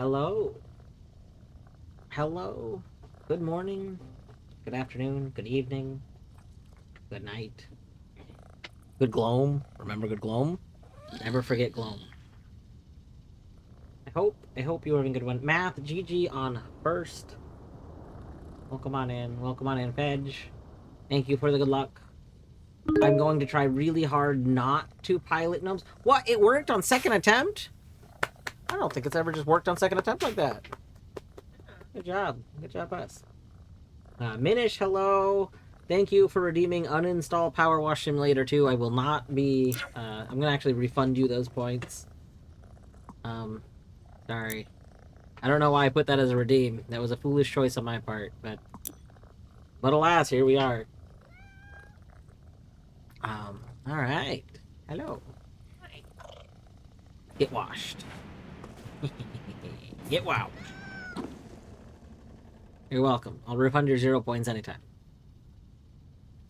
Hello. Hello. Good morning. Good afternoon. Good evening. Good night. Good gloam. Remember good gloam? Never forget gloam. I hope you're having a good one. Math, GG on first. Welcome on in. Welcome on in, Veg. Thank you for the good luck. I'm going to try really hard not to pilot gnomes. What? It worked on second attempt? I don't think it's ever just worked on second attempt like that. Good job. Good job, us. Minish, hello. Thank you for redeeming uninstall Powerwash Simulator 2. I will not be... I'm going to actually refund you those points. Sorry. I don't know why I put that as a redeem. That was a foolish choice on my part, but alas, here we are. Alright. Hello. Get washed. Get wow. You're welcome. I'll refund your 0 points anytime.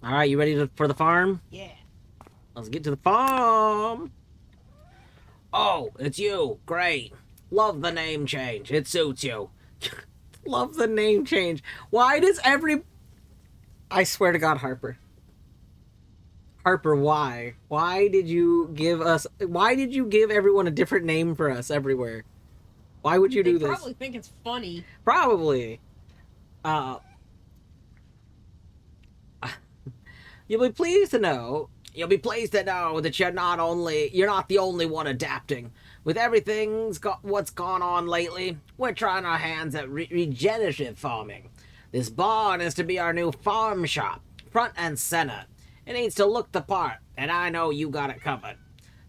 Alright, you ready for the farm? Yeah. Let's get to the farm. Oh, it's you. Great. Love the name change. It suits you. Love the name change. Why does every... I swear to God, Harper. Harper, why? Why did you give us... Why did you give everyone a different name for us everywhere? Why would you do this? They probably think it's funny. Probably. You'll be pleased to know that you're not the only one adapting. With what's gone on lately, we're trying our hands at regenerative farming. This barn is to be our new farm shop, front and center. It needs to look the part, and I know you got it covered.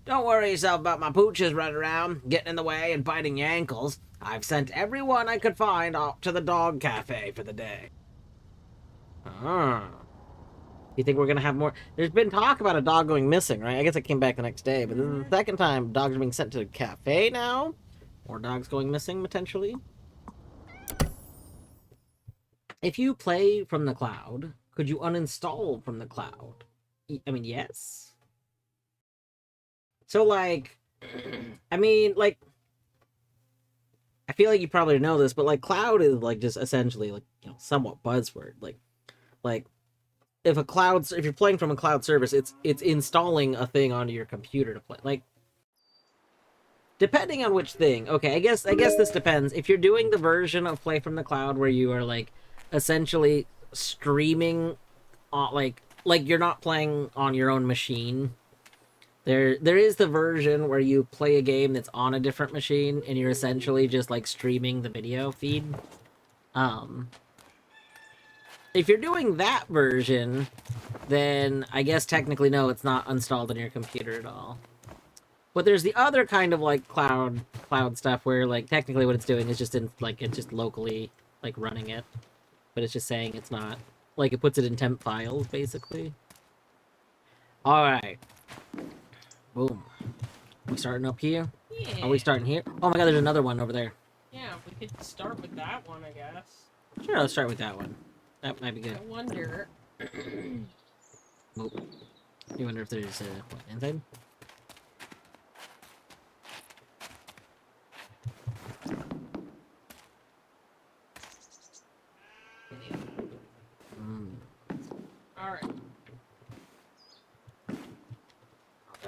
Don't worry yourself about my pooches running around, getting in the way and biting your ankles. I've sent everyone I could find off to the dog cafe for the day. You think we're gonna have more? There's been talk about a dog going missing, right? I guess it came back the next day, but this is the second time dogs are being sent to the cafe now. More dogs going missing, potentially. If you play from the cloud, could you uninstall from the cloud? I mean, yes. So, like, I mean, like, I feel like you probably know this, but, like, cloud is, like, just essentially, like, you know, somewhat buzzword. Like, if you're playing from a cloud service, it's installing a thing onto your computer to play. Like, depending on which thing. Okay, I guess this depends. If you're doing the version of play from the cloud where you are like essentially streaming on like you're not playing on your own machine. There is the version where you play a game that's on a different machine and you're essentially just like streaming the video feed. If you're doing that version, then I guess technically no, it's not installed on your computer at all. But there's the other kind of like cloud stuff where like technically what it's doing is just it's just locally like running it, but it's just saying it's not, like it puts it in temp files basically. All right, boom. We starting up here? Yeah. Are we starting here? Oh my God, there's another one over there. Yeah, we could start with that one, I guess. Sure, let's start with that one. That might be good. I wonder. Oh. You wonder if there's what, inside? Alright.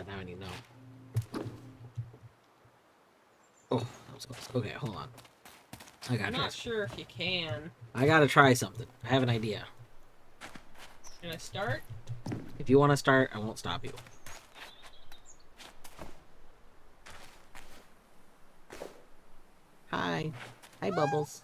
Now I need to know. Oh, that was close. Okay, hold on. I'm not sure if you can. I gotta try something. I have an idea. Can I start? If you want to start, I won't stop you. Hi. Hi, Bubbles.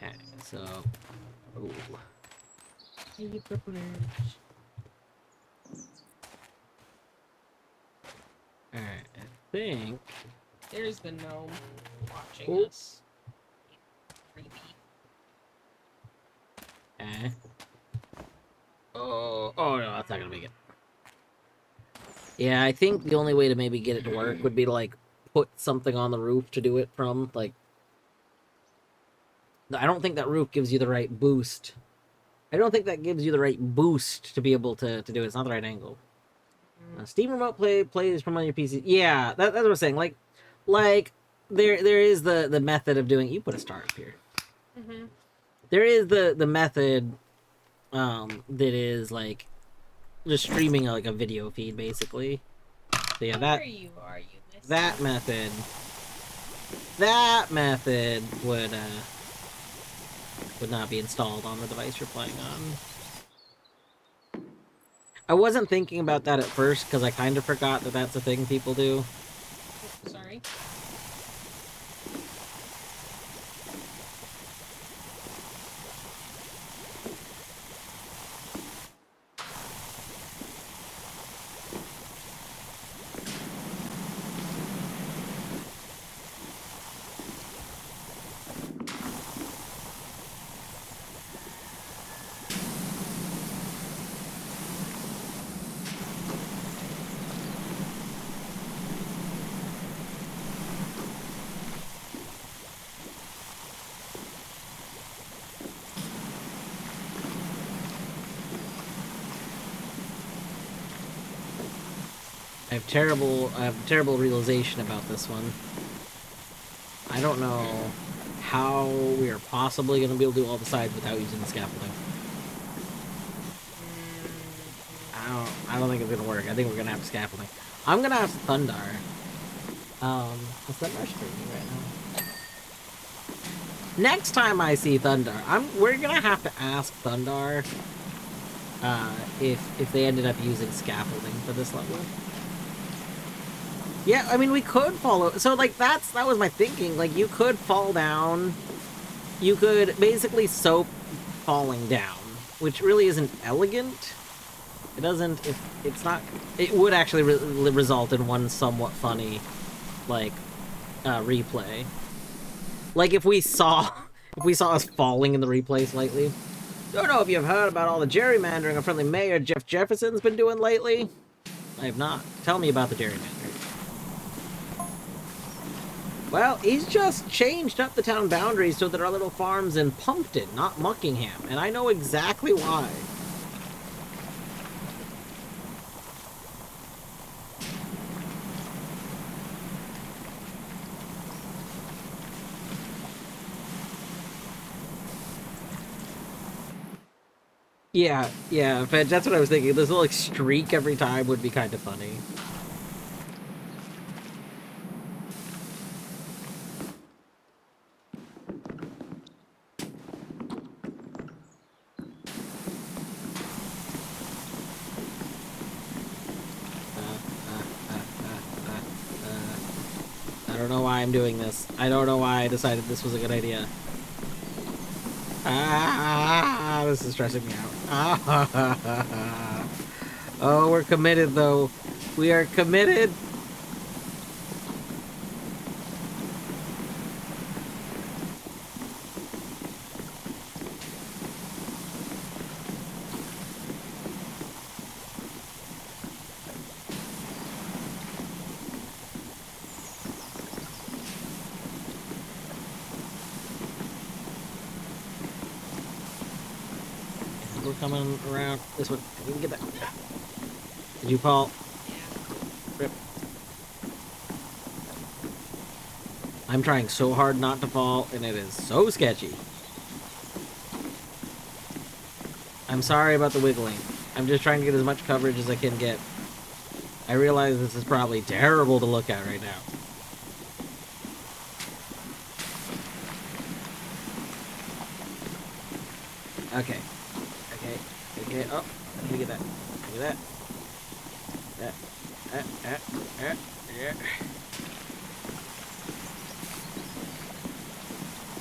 Yeah, so... Ooh. Hey, privilege. Alright, I think... There's the gnome watching Ooh. us. Creepy. Okay. Oh, no, that's not gonna make it. Yeah, I think the only way to maybe get it to work would be to, like, put something on the roof to do it from, like... I don't think that roof gives you the right boost I don't think that gives you the right boost to be able to do it. It's not the right angle. Steam Remote plays from on your PC. Yeah, that's what I'm saying. Like there is the method of doing. You put a star up here. Mm-hmm. There is the method that is like just streaming like a video feed basically. So yeah, There you are, you listen. that method would not be installed on the device you're playing on. I wasn't thinking about that at first because I kind of forgot that that's a thing people do. Oh, sorry. I have terrible realization about this one. I don't know how we are possibly going to be able to do all the sides without using the scaffolding. I don't think it's going to work. I think we're going to have scaffolding. I'm going to have Thundar. What's that streaming right now? Next time I see Thundar, we're going to have to ask Thundar if they ended up using scaffolding for this level. Yeah, I mean, we could follow. So, like, that was my thinking. Like, you could fall down. You could basically soap falling down, which really isn't elegant. It doesn't. It's not. It would actually result in one somewhat funny, like, replay. Like if we saw us falling in the replay slightly. Don't know if you've heard about all the gerrymandering a friendly mayor Jeff Jefferson's been doing lately. I have not. Tell me about the gerrymandering. Well, he's just changed up the town boundaries so that our little farm's in Pumpton, not Muckingham, and I know exactly why. Yeah, Fed, that's what I was thinking. This little like, streak every time would be kind of funny. I don't know why I'm doing this. I don't know why I decided this was a good idea. This is stressing me out. Oh, we're committed, though. We are committed. We're coming around this one. We can get that. Did you fall? Rip. I'm trying so hard not to fall, and it is so sketchy. I'm sorry about the wiggling. I'm just trying to get as much coverage as I can get. I realize this is probably terrible to look at right now. Okay. Oh, let me get that. Look at that. Yeah.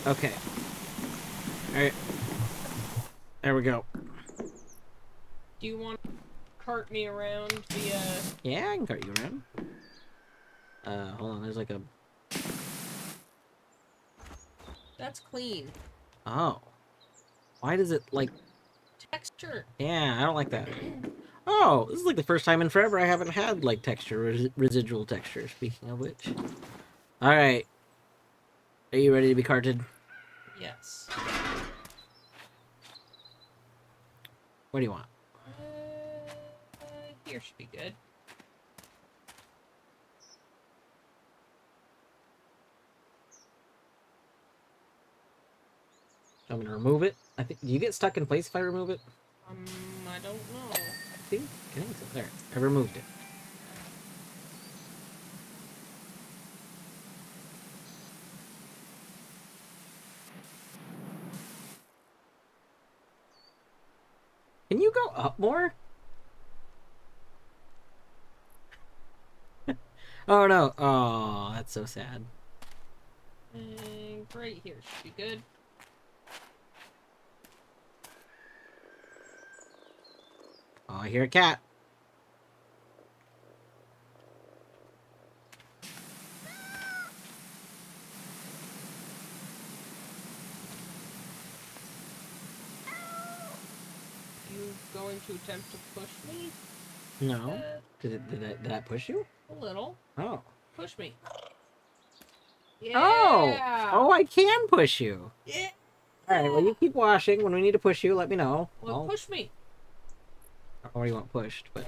Okay. Alright. There we go. Do you want to cart me around the, Yeah, I can cart you around. Hold on, there's like a... That's clean. Oh. Why does it, like... Texture. Yeah, I don't like that. Oh, this is like the first time in forever I haven't had, like, texture, residual texture, speaking of which. Alright. Are you ready to be carted? Yes. What do you want? Here should be good. I'm gonna remove it. I think. Do you get stuck in place if I remove it? I don't know. I think so. There. I removed it. Can you go up more? Oh no. Oh, that's so sad. Great, here should be good. Oh, I hear a cat. You going to attempt to push me? No. Did that push you? A little. Oh. Push me. Oh. Yeah. Oh, I can push you. Yeah. All right. Well, you keep washing. When we need to push you, let me know. Well, push me. Or you want pushed, but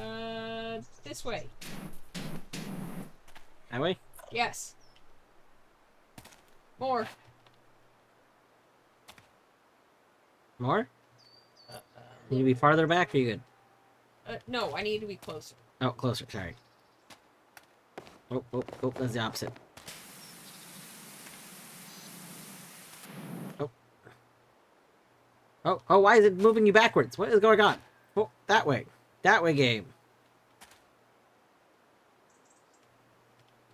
This way. that way. Yes. More. More. Need to be farther back. Or you good? No, I need to be closer. Oh, closer. Sorry. Oh, that's the opposite. Oh, why is it moving you backwards? What is going on? Oh, that way. That way, game.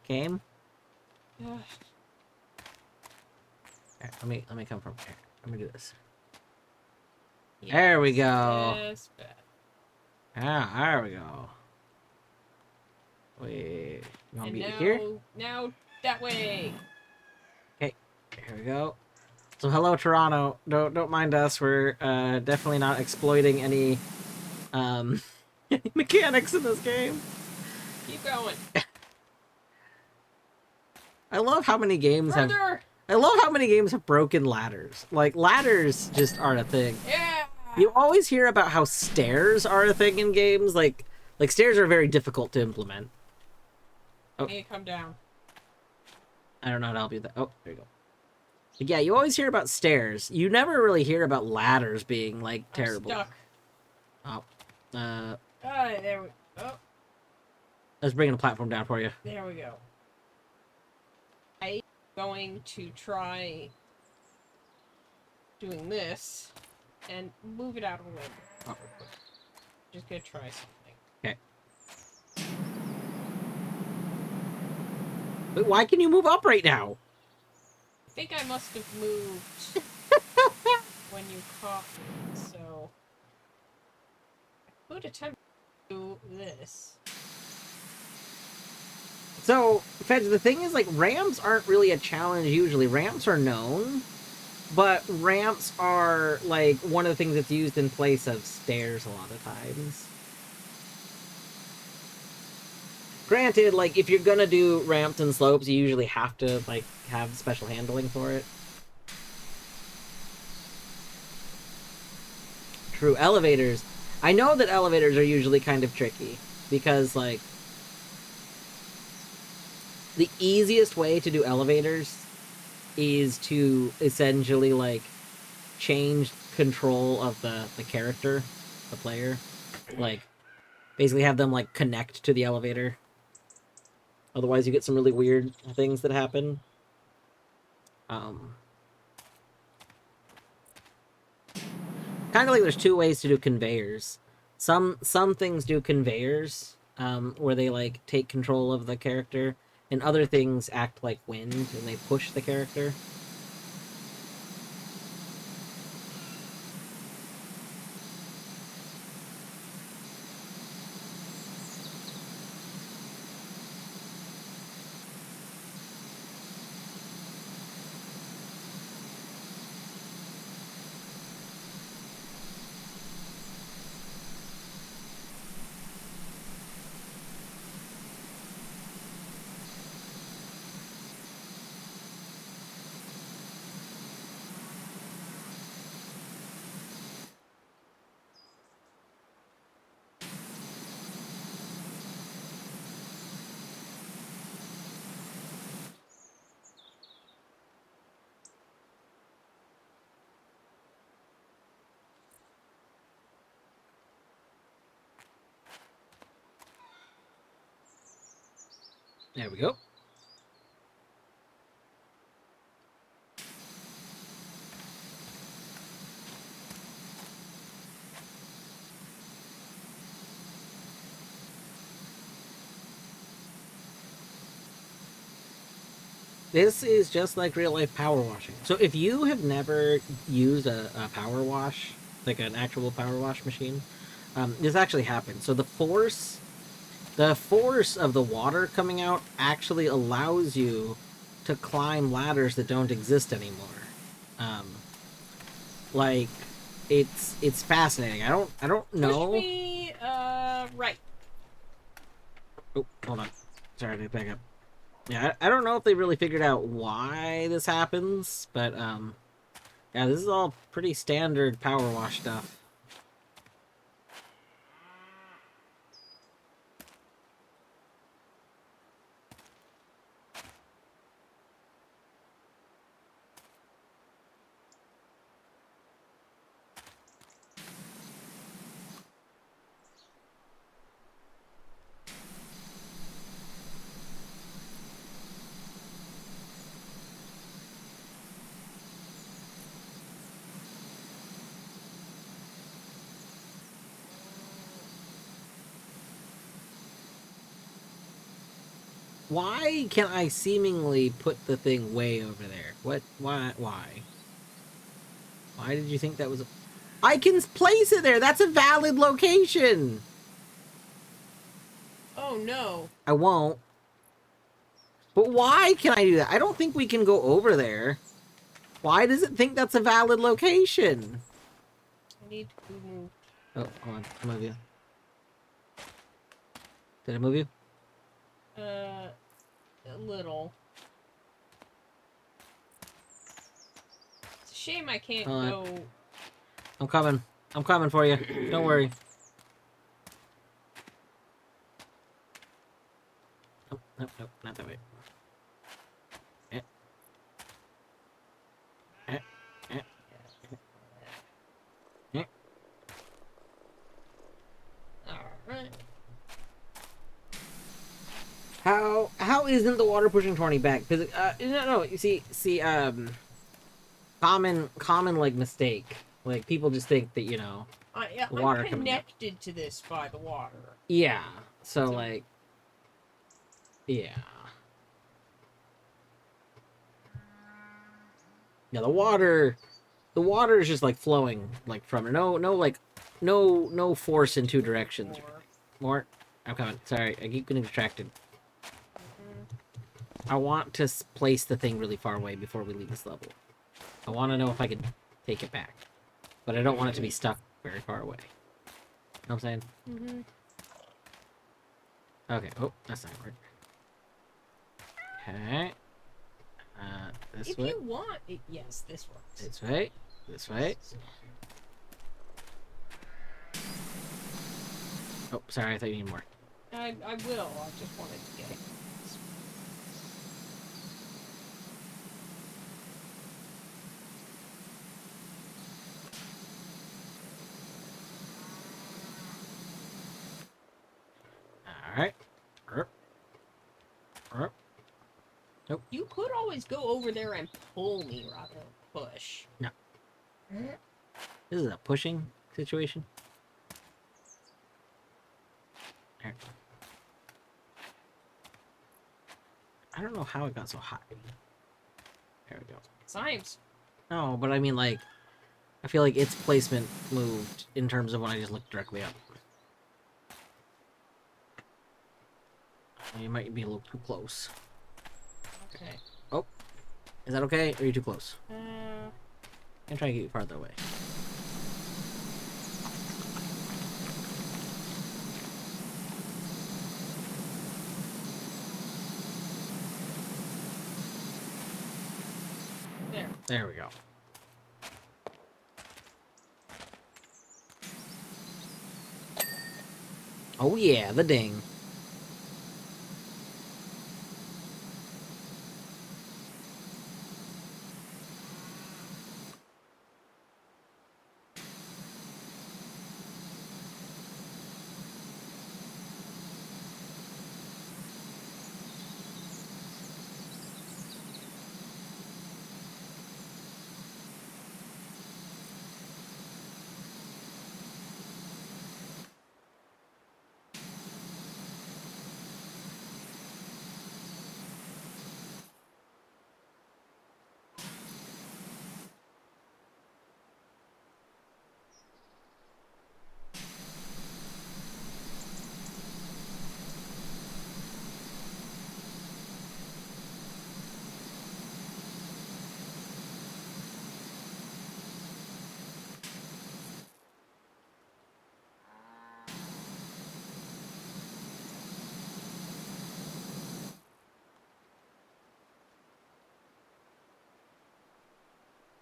Game? Ugh. Here, let me come from here. Let me do this. Yes, There we go. Yes, bad. Ah, there we go. Wait, you want And me now, here? now that way. Okay, here we go. So hello, Toronto. Don't mind us. We're definitely not exploiting any any mechanics in this game. Keep going. I love how many games have. Further. I love how many games have broken ladders. Like ladders just aren't a thing. Yeah. You always hear about how stairs are a thing in games. Like stairs are very difficult to implement. Oh. Hey, come down. I don't know how to help you with that. Oh, there you go. But yeah, you always hear about stairs. You never really hear about ladders being like terrible. I'm stuck. Oh. There we go. Oh, Let's bring a platform down for you. there we go. I'm going to try doing this and move it out of the way. Oh. Just gonna try something. Okay. Wait, why can you move up right now? I think I must have moved when you caught me, so I could attempt to do this. So, Feds, the thing is, like, ramps aren't really a challenge usually. Ramps are known, but ramps are, like, one of the things that's used in place of stairs a lot of times. Granted, like, if you're gonna do ramps and slopes, you usually have to, like, have special handling for it. True, elevators. I know that elevators are usually kind of tricky, because, like, the easiest way to do elevators is to essentially, like, change control of the character, the player. Like, basically have them, like, connect to the elevator. Otherwise, you get some really weird things that happen. Kind of like there's two ways to do conveyors. Some things do conveyors, where they, like, take control of the character, and other things act like wind, and they push the character. There we go. This is just like real life power washing. So if you have never used a power wash, like an actual power wash machine, this actually happens. So the force of the water coming out actually allows you to climb ladders that don't exist anymore. Um, like it's fascinating. I don't Push know. me, right. Oh, hold on. Sorry, to back up. Yeah, I don't know if they really figured out why this happens, but yeah, this is all pretty standard power wash stuff. Why can I seemingly put the thing way over there? What? Why? Why? Why did you think that was a... I can place it there! That's a valid location! Oh no. I won't. But why can I do that? I don't think we can go over there. Why does it think that's a valid location? I need to move. Oh, hold on. I'll move you. Did I move you? A little. It's a shame I can't go. I'm coming. I'm coming for you. Don't worry. Nope, nope, nope, not that way. Eh. Eh. Eh. Eh. Alright. How isn't the water pushing Tawny back? Because no, you see common like mistake. Like people just think that water I'm coming up. connected to this by the water. Yeah. So like, yeah. Yeah, the water is just like flowing like from it. No force in two directions. More. I'm coming. Sorry, I keep getting distracted. I want to place the thing really far away before we leave this level. I want to know if I can take it back, but I don't want it to be stuck very far away. You know what I'm saying? Mm-hmm. Okay. Oh, that's not right. Okay. This If way. you want it, yes, this works. This way. This way. Oh, sorry. I thought you needed more. I will. I just wanted to get it. All right. Nope. You could always go over there and pull me rather than push. No. This is a pushing situation. There. I don't know how it got so high. There we go. Science. No, but I mean, like, I feel like its placement moved in terms of when I just looked directly up. You might be a little too close. Okay. Oh, is that okay? Or are you too close? Uh, I'm trying to get you farther away. there. There we go. Oh yeah, the ding.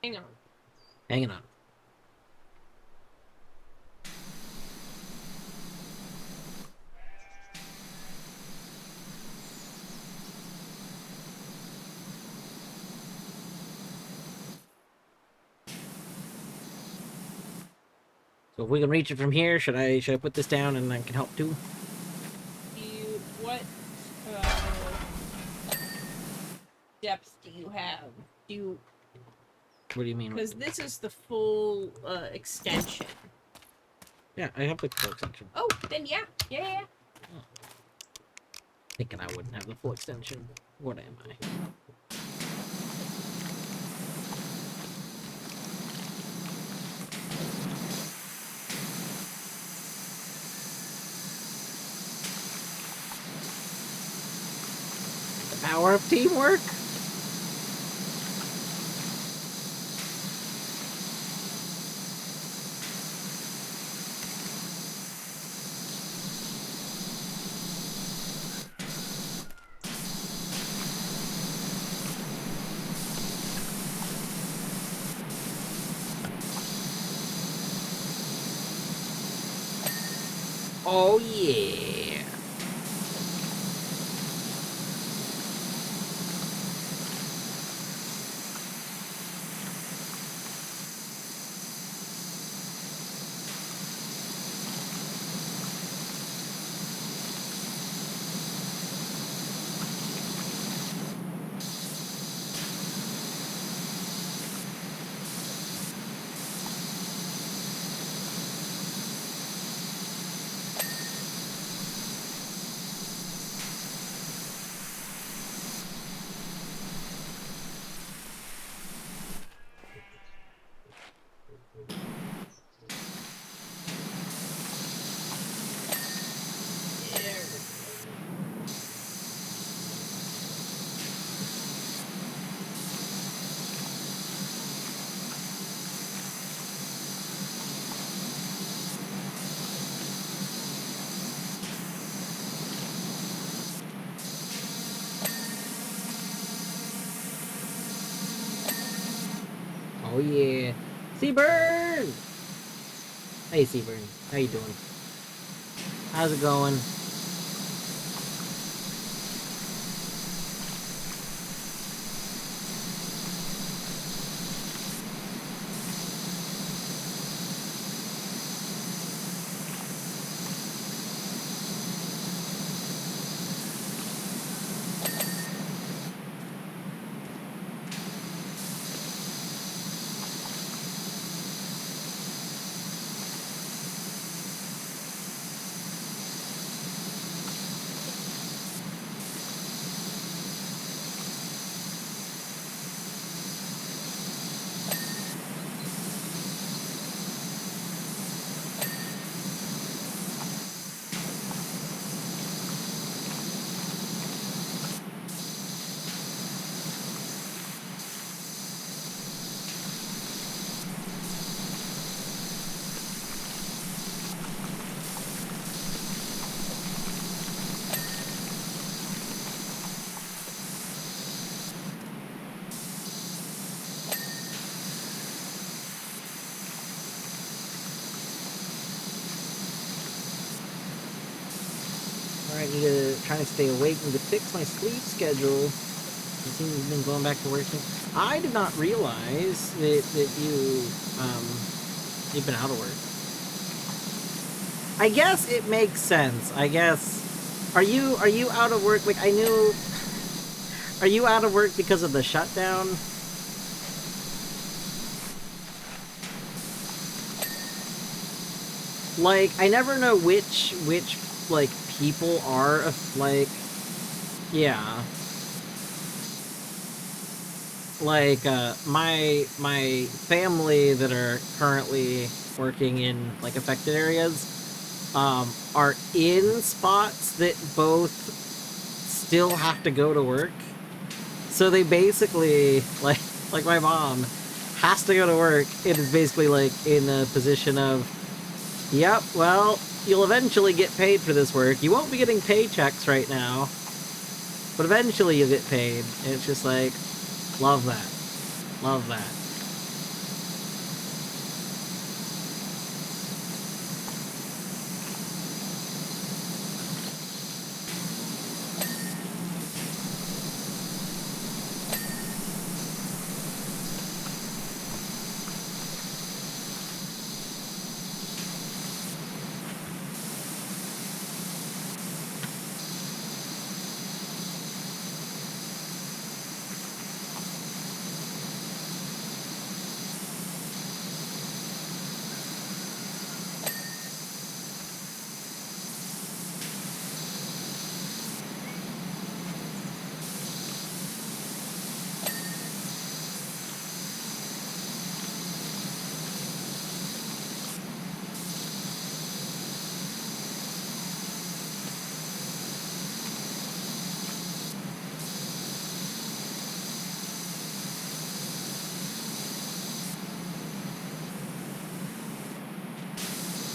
Hang on. Hanging on. So if we can reach it from here, should I put this down and I can help too? What depth do you have? What do you mean? Because this is the full extension. Yeah, I have the full extension. Oh, then yeah. Yeah. Thinking I wouldn't have the full extension. What am I? The power of teamwork? Oh yeah. Oh yeah. Seaburn! Hey Seaburn, how you doing? How's it going? Alright, need to try to stay awake and to fix my sleep schedule. It seems you've been going back to working. I did not realize that you've been out of work. I guess it makes sense. I guess. Are you out of work? Like I knew. Are you out of work because of the shutdown? Like I never know which like people are like yeah. Like my family that are currently working in like affected areas are in spots that both still have to go to work. So they basically like my mom has to go to work. It is basically like in a position of yep, well, you'll eventually get paid for this work. You won't be getting paychecks right now, but eventually you'll get paid. And it's just like love that. Love that.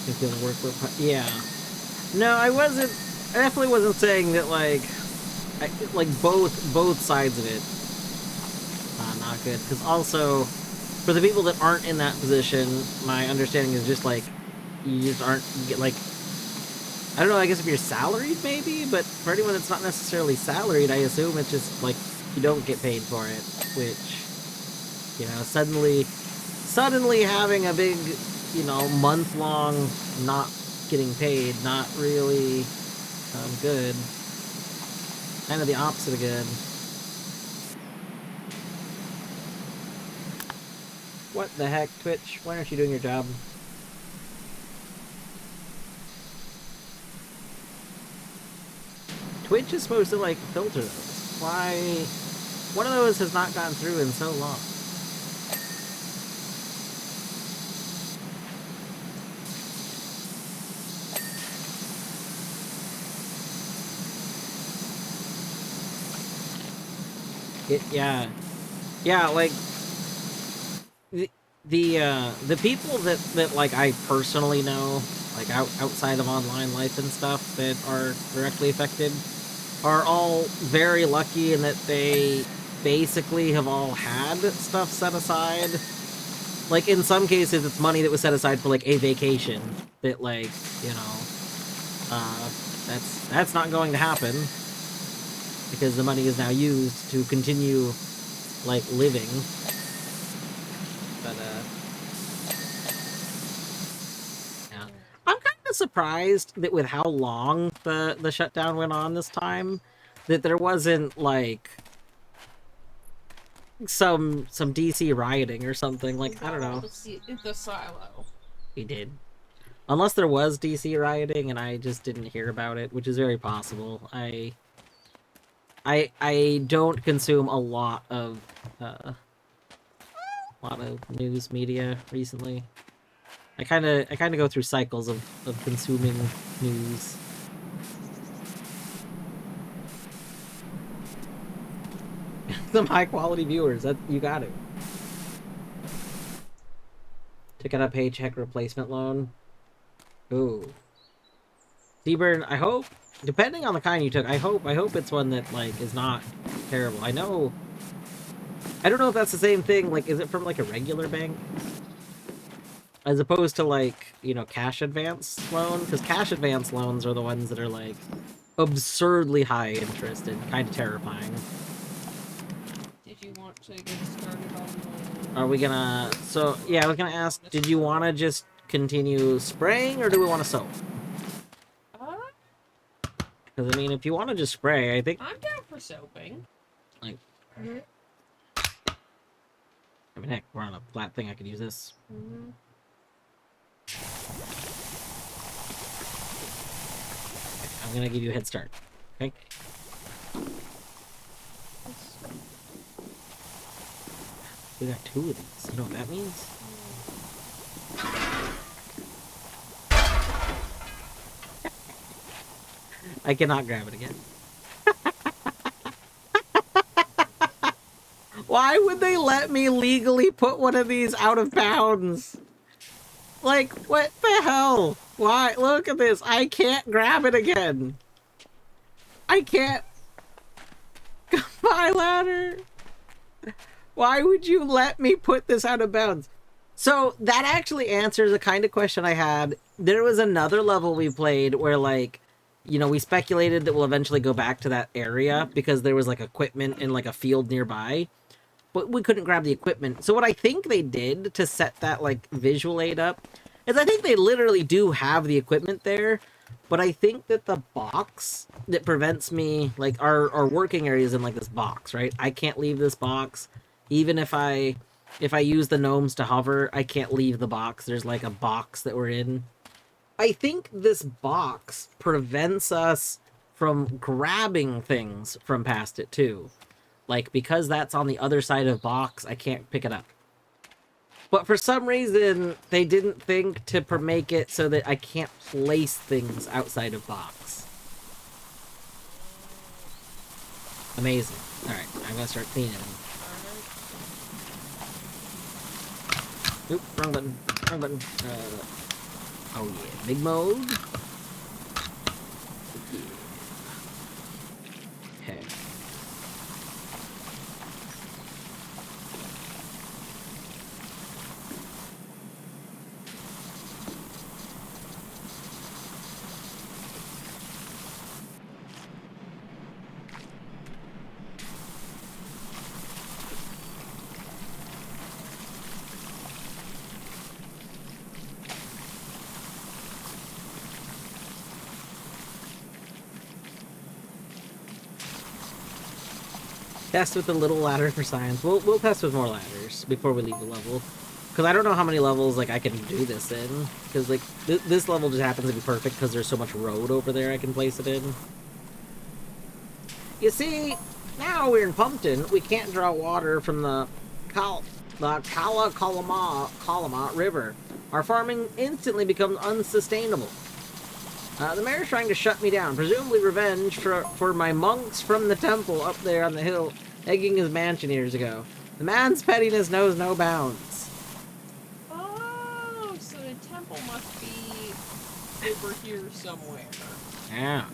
If you'll work with... Yeah. No, I wasn't... I definitely wasn't saying that, like... like, both sides of it. Not good. Because also, for the people that aren't in that position, my understanding is just, like, you just aren't... like... I don't know, I guess if you're salaried, maybe? But for anyone that's not necessarily salaried, I assume it's just, like, you don't get paid for it. Which, you know, suddenly having a big, you know, month-long not getting paid, not really good. Kind of the opposite of good. What the heck, Twitch? Why aren't you doing your job? Twitch is supposed to, like, filter those. Why? One of those has not gone through in so long. Yeah, like the people that like I personally know, like outside of online life and stuff, that are directly affected, are all very lucky in that they basically have all had stuff set aside. Like in some cases, it's money that was set aside for like a vacation that, like, you know, that's not going to happen because the money is now used to continue, like, living. But yeah, I'm kind of surprised that with how long the shutdown went on this time, that there wasn't like some DC rioting or something. Like, I don't know. The silo. We did. Unless there was DC rioting and I just didn't hear about it, which is very possible. I don't consume a lot of news media recently. I kind of go through cycles of consuming news. Some high quality viewers. That you got it. Took out a paycheck replacement loan. Ooh. Seaburn, I hope, depending on the kind you took, I hope it's one that, like, is not terrible. I don't know if that's the same thing. Like, is it from, like, a regular bank? As opposed to, like, you know, cash advance loan? Because cash advance loans are the ones that are, like, absurdly high interest and kind of terrifying. Did you want to get started on the... Are we gonna... So, yeah, I was gonna ask, did you want to just continue spraying, or do we want to soap? Because, I mean, if you want to just spray, I think... I'm down for soaping. Like... I mean, heck, we're on a flat thing, I could use this. I'm gonna give you a head start, okay? We got 2 of these. You know what that means? I cannot grab it again. Why would they let me legally put one of these out of bounds? Like, what the hell? Why? Look at this. I can't grab it again. I can't. My ladder. Why would you let me put this out of bounds? So that actually answers the kind of question I had. There was another level we played where, like, you know, we speculated that we'll eventually go back to that area because there was, like, equipment in, like, a field nearby. But we couldn't grab the equipment. So what I think they did to set that, like, visual aid up is I think they literally do have the equipment there. But I think that the box that prevents me, like, our working area is in, like, this box, right? I can't leave this box. Even if I use the gnomes to hover, I can't leave the box. There's, like, a box that we're in. I think this box prevents us from grabbing things from past it, too. Like, because that's on the other side of box, I can't pick it up. But for some reason, they didn't think to make it so that I can't place things outside of box. Amazing. Alright, I'm gonna start cleaning them. Oop, wrong button. Wrong button. Oh yeah, big mode. Okay. Test with the little ladder for science. We'll test with more ladders before we leave the level. Because I don't know how many levels like I can do this in. Because like this level just happens to be perfect because there's so much road over there I can place it in. You see, now we're in Pumpton. We can't draw water from the Kalama River. Our farming instantly becomes unsustainable. The mayor's trying to shut me down, presumably revenge for my monks from the temple up there on the hill, egging his mansion years ago. The man's pettiness knows no bounds. Oh, so the temple must be over here somewhere. Yeah.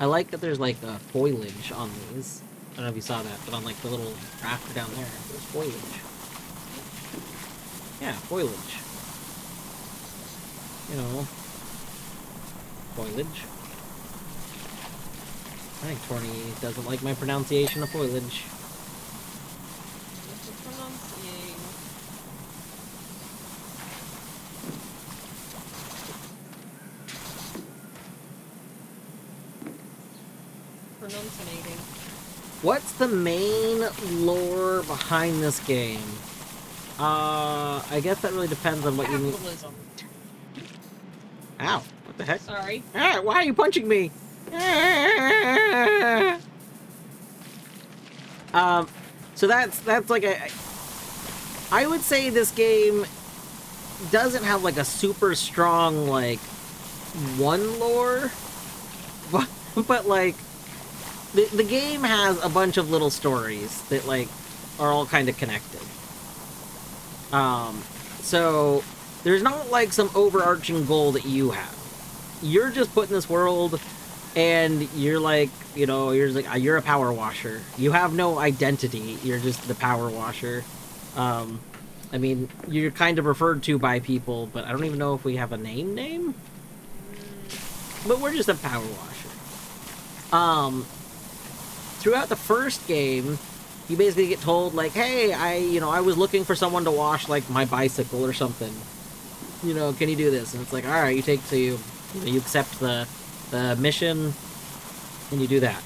I like that there's like foliage on these. I don't know if you saw that, but on like the little rafter down there, there's foliage. Yeah, foliage. You know, foliage. I think Torny doesn't like my pronunciation of foliage. What's the pronunciating? Pronunciating. What's the main lore behind this game? I guess that really depends on what you mean. Capitalism. Ow, what the heck? Sorry. Ah, why are you punching me? So that's like I would say this game doesn't have like a super strong like one lore, but like the game has a bunch of little stories that like are all kind of connected. So there's not like some overarching goal that you have. You're just put in this world and you're like, you know, you're a power washer. You have no identity. You're just the power washer. I mean, you're kind of referred to by people, but I don't even know if we have a name. But we're just a power washer. Throughout the first game, you basically get told like, hey, I was looking for someone to wash like my bicycle or something. You know, can you do this? And it's like, all right, you accept the mission and you do that.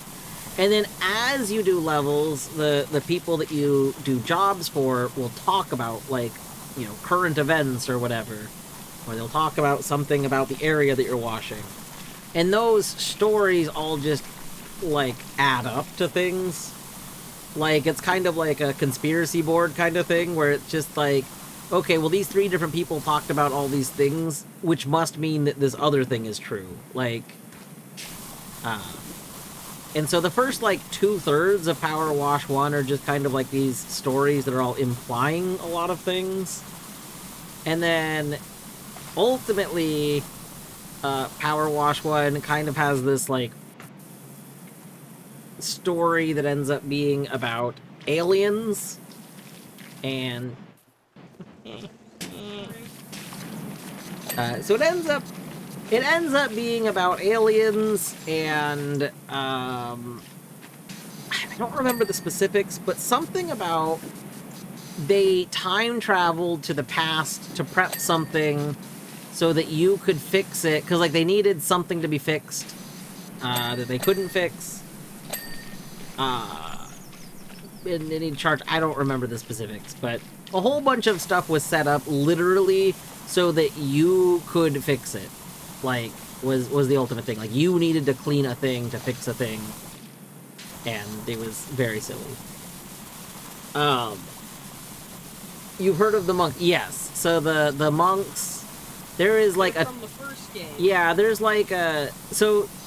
And then as you do levels, the people that you do jobs for will talk about like, you know, current events or whatever. Or they'll talk about something about the area that you're washing. And those stories all just like add up to things. Like, it's kind of like a conspiracy board kind of thing, where it's just like, okay, well, these 3 different people talked about all these things, which must mean that this other thing is true. Like, and so the first, like, 2/3 of Power Wash 1 are just kind of like these stories that are all implying a lot of things. And then, ultimately, Power Wash 1 kind of has this, like, story that ends up being about aliens and so it ends up being about aliens and I don't remember the specifics, but something about they time traveled to the past to prep something so that you could fix it, because like they needed something to be fixed that they couldn't fix. In any charge, I don't remember the specifics, but a whole bunch of stuff was set up literally so that you could fix it. Like, was the ultimate thing. Like, you needed to clean a thing to fix a thing, and it was very silly. You've heard of the monk? Yes. So the monks, there is like a from the first game. Yeah, there's like a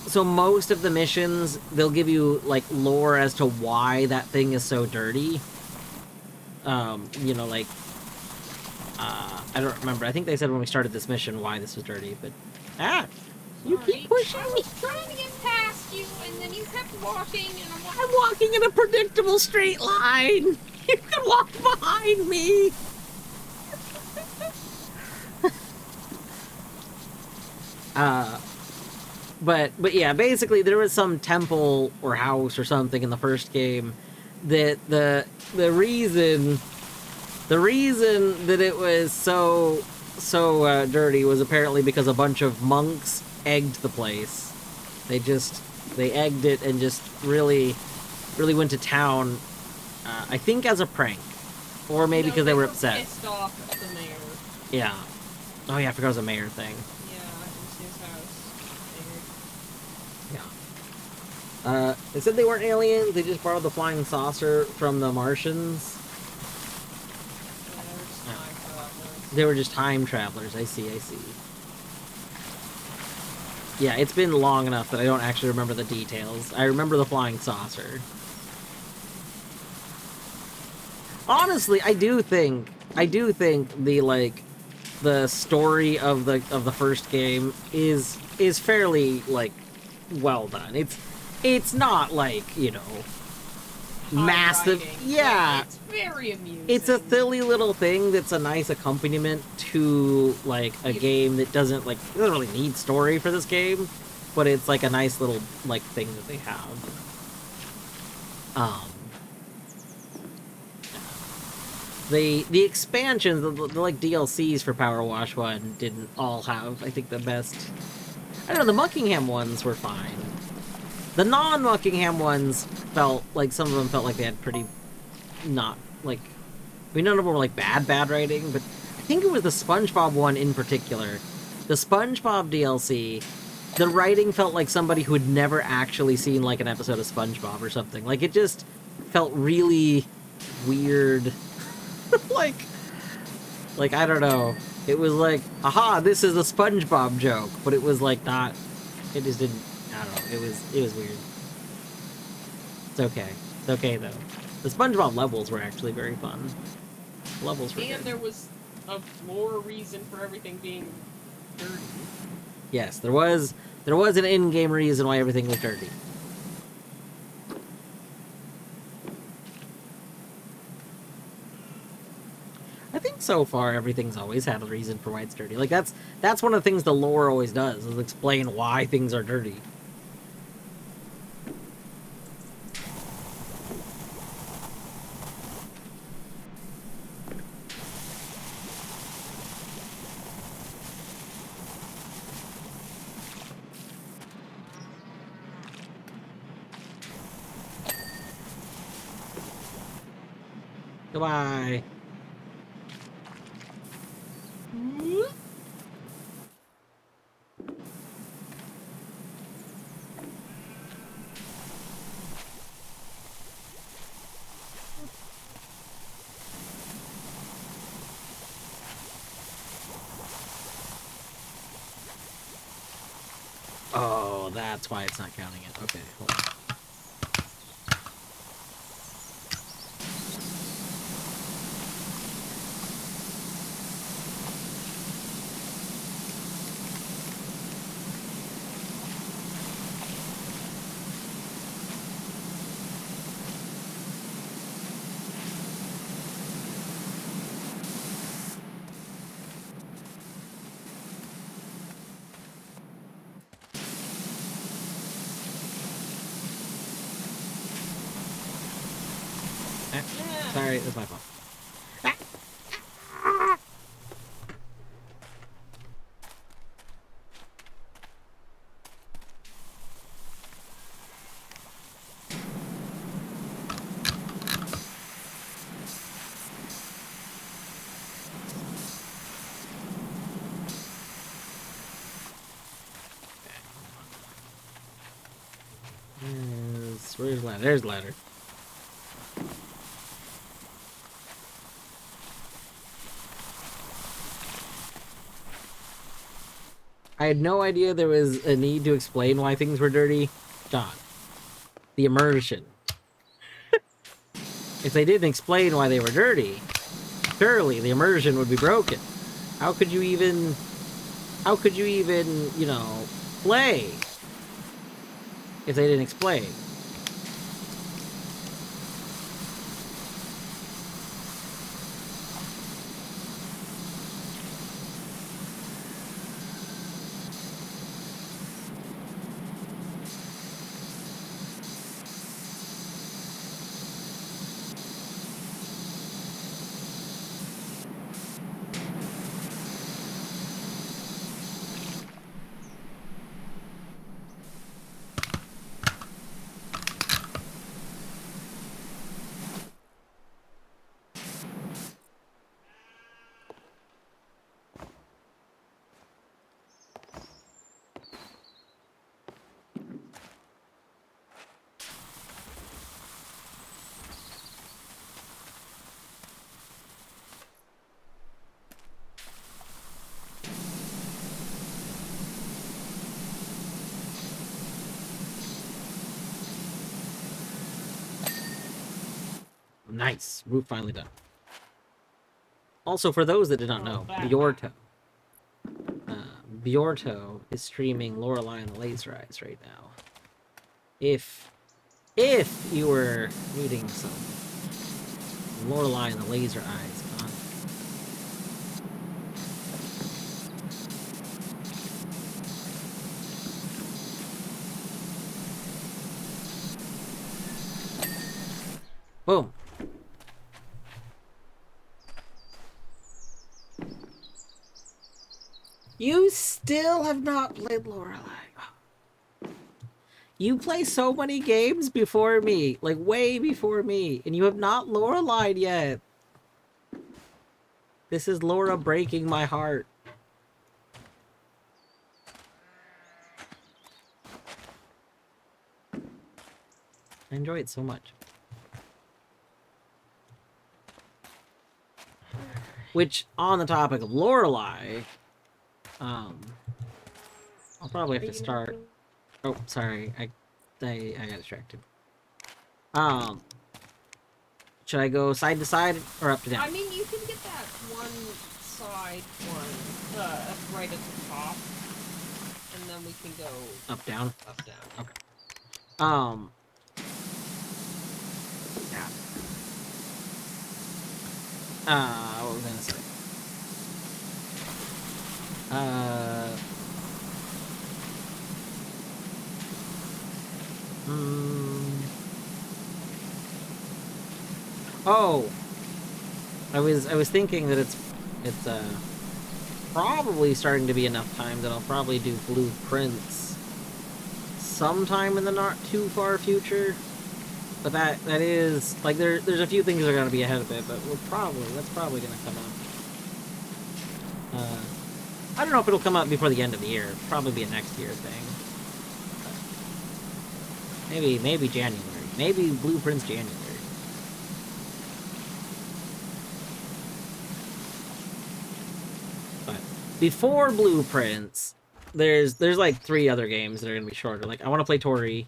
so most of the missions, they'll give you like lore as to why that thing is so dirty. You know, like I don't remember. I think they said when we started this mission why this was dirty, but... Ah! You Sorry. keep pushing I me! was trying to get past you, and then you kept walking, and I'm like... I'm walking in a predictable straight line! You can walk behind me! But yeah, basically there was some temple or house or something in the first game that the reason that it was so dirty was apparently because a bunch of monks egged the place. They egged it and just really went to town. I think as a prank, or maybe because they were upset. Pissed off at the mayor. Yeah. Oh yeah, I forgot it was a mayor thing. Yeah, it was his house. Yeah. They said they weren't aliens. They just borrowed the flying saucer from the Martians. They were just time travelers. I see. Yeah, it's been long enough that I don't actually remember the details. I remember the flying saucer. Honestly, I do think the story of the first game is fairly well done. It's not massive. Writing, yeah, it's very amusing. it's a silly little thing that's a nice accompaniment to a game that doesn't really need story for this game, but it's a nice little thing that they have. The expansions, the DLCs for Powerwash 1 didn't all have, I think, the best. I don't know, the Muckingham ones were fine. The non-Muckingham ones felt some of them felt like they had pretty not none of them were bad writing, but I think it was the SpongeBob one in particular. The SpongeBob DLC, the writing felt like somebody who had never actually seen an episode of SpongeBob or something. It just felt really weird. I don't know. It was aha, this is a SpongeBob joke, but it was not. It just didn't. I don't know. It was weird. It's okay. It's okay though. The SpongeBob levels were actually very fun. Levels were And good. there was a more reason for everything being dirty. Yes, there was an in-game reason why everything was dirty. I think so far everything's always had a reason for why it's dirty. That's one of the things the lore always does, is explain why things are dirty. Goodbye. Oh, that's why it's not counting it. Okay, hold on. Sorry, that's my fault. Where's the ladder? There's the ladder. I had no idea there was a need to explain why things were dirty. John. The immersion. If they didn't explain why they were dirty, Surely the immersion would be broken. How could you even, you know, play if they didn't explain? Nice. Roof finally done. Also, for those that did not know, Bjorto is streaming Lorelei and the Laser Eyes right now. If you were needing some Lorelei and the Laser Eyes content. Boom. You still have not played Lorelei. You play so many games before me, like way before me, and you have not Lorelei yet. This is Laura breaking my heart. I enjoy it so much. Which, on the topic of Lorelei, I'll probably have to start. Oh, sorry, I got distracted. Should I go side to side or up to down? I mean, you can get that one side one right at the top, and then we can go up down. Up down. Okay. Yeah. What was I gonna say? Oh, I was thinking that it's probably starting to be enough time that I'll probably do Blueprints sometime in the not too far future. But that is like there's a few things that are gonna be ahead of it, but that's probably gonna come out. I don't know if it'll come out before the end of the year. It'll probably be a next year thing. Maybe January. Maybe Blueprints January. But before Blueprints, there's like 3 other games that are gonna be shorter. Like I want to play Tori.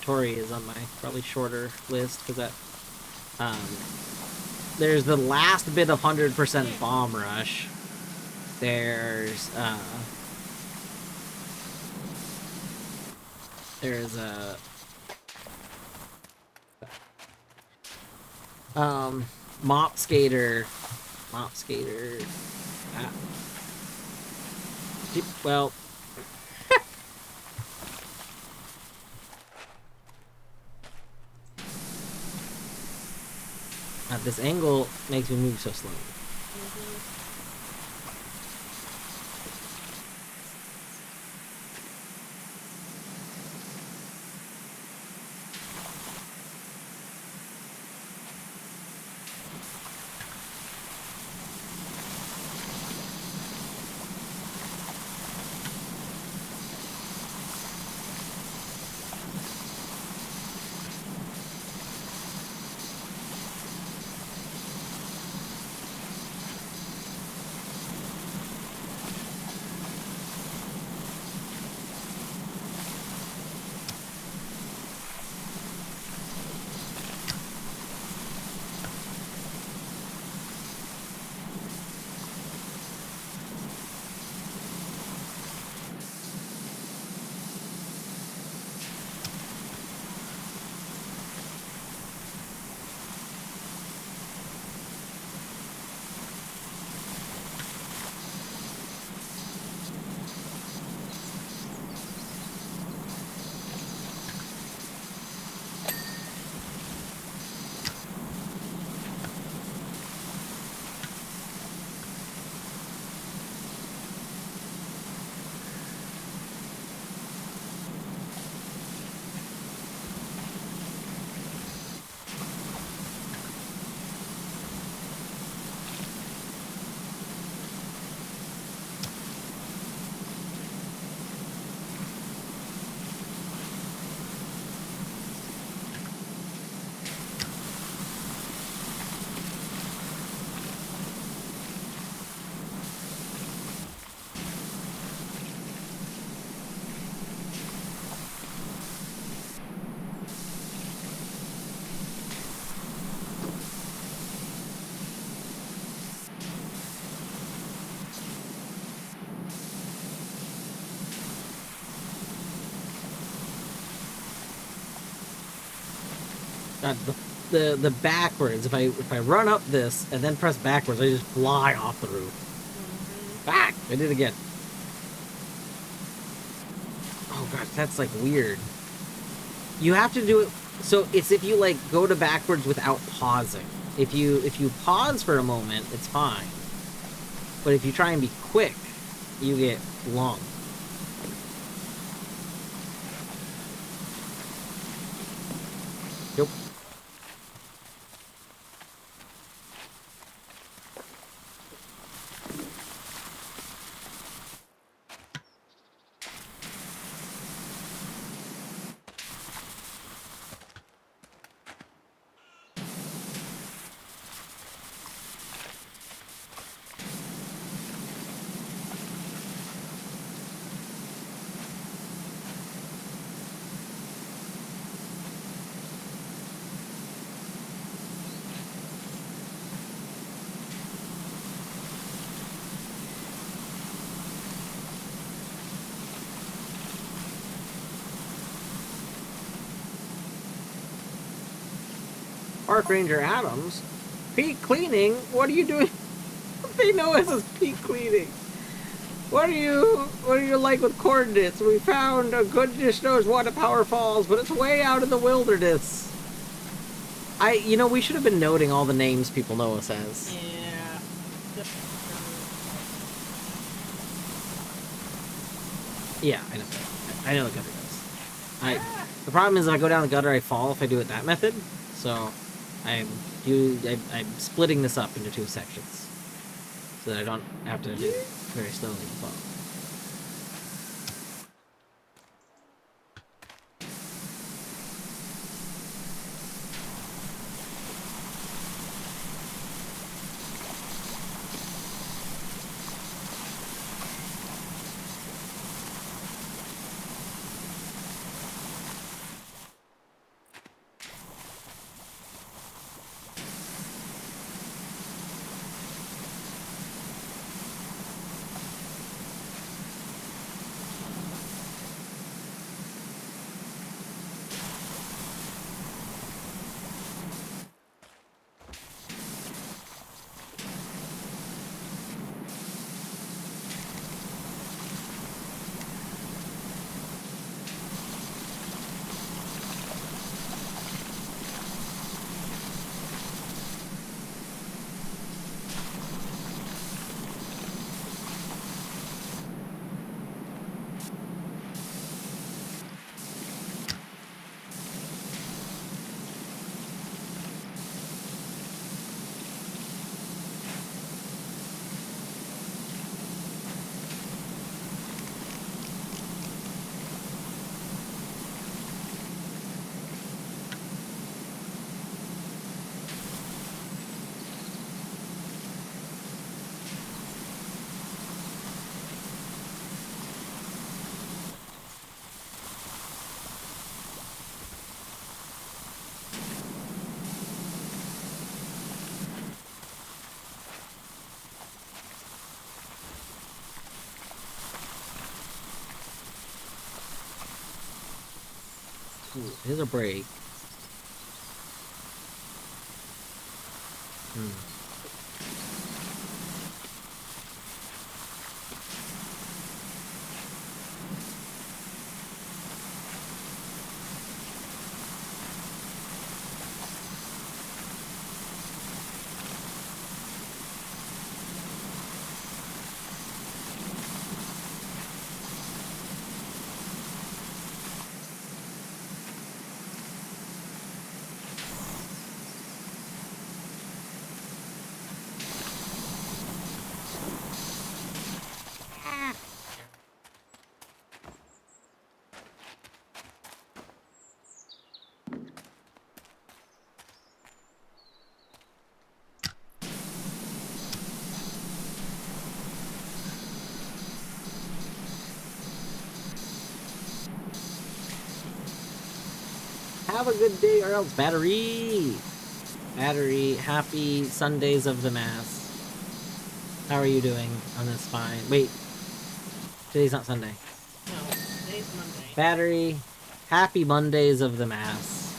Tori is on my probably shorter list because that. There's the last bit of 100% Bomb Rush. There's Mop Skater. Well. This angle makes me move so slowly. God, the backwards. If I run up this and then press backwards, I just fly off the roof. Back! I did it again. Oh gosh, that's like weird. You have to do it. So it's if you like go to backwards without pausing. If you pause for a moment, it's fine. But if you try and be quick, you get long. Nope. Park Ranger Adams? Peak cleaning? What are you doing? They know us as peak cleaning. What are you like with coordinates? We found a good dish knows what a Power Falls, but it's way out in the wilderness. We should have been noting all the names people know us as. Yeah. Yeah, I know. I know the gutter does. The problem is if I go down the gutter, I fall if I do it that method. So I'm splitting this up into 2 sections so that I don't have to do it very slowly to fall. Ooh, here's a break. Have a good day or else. Battery! Battery, happy Sundays of the Mass. How are you doing on this fine? Wait. Today's not Sunday. No, today's Monday. Battery, happy Mondays of the Mass.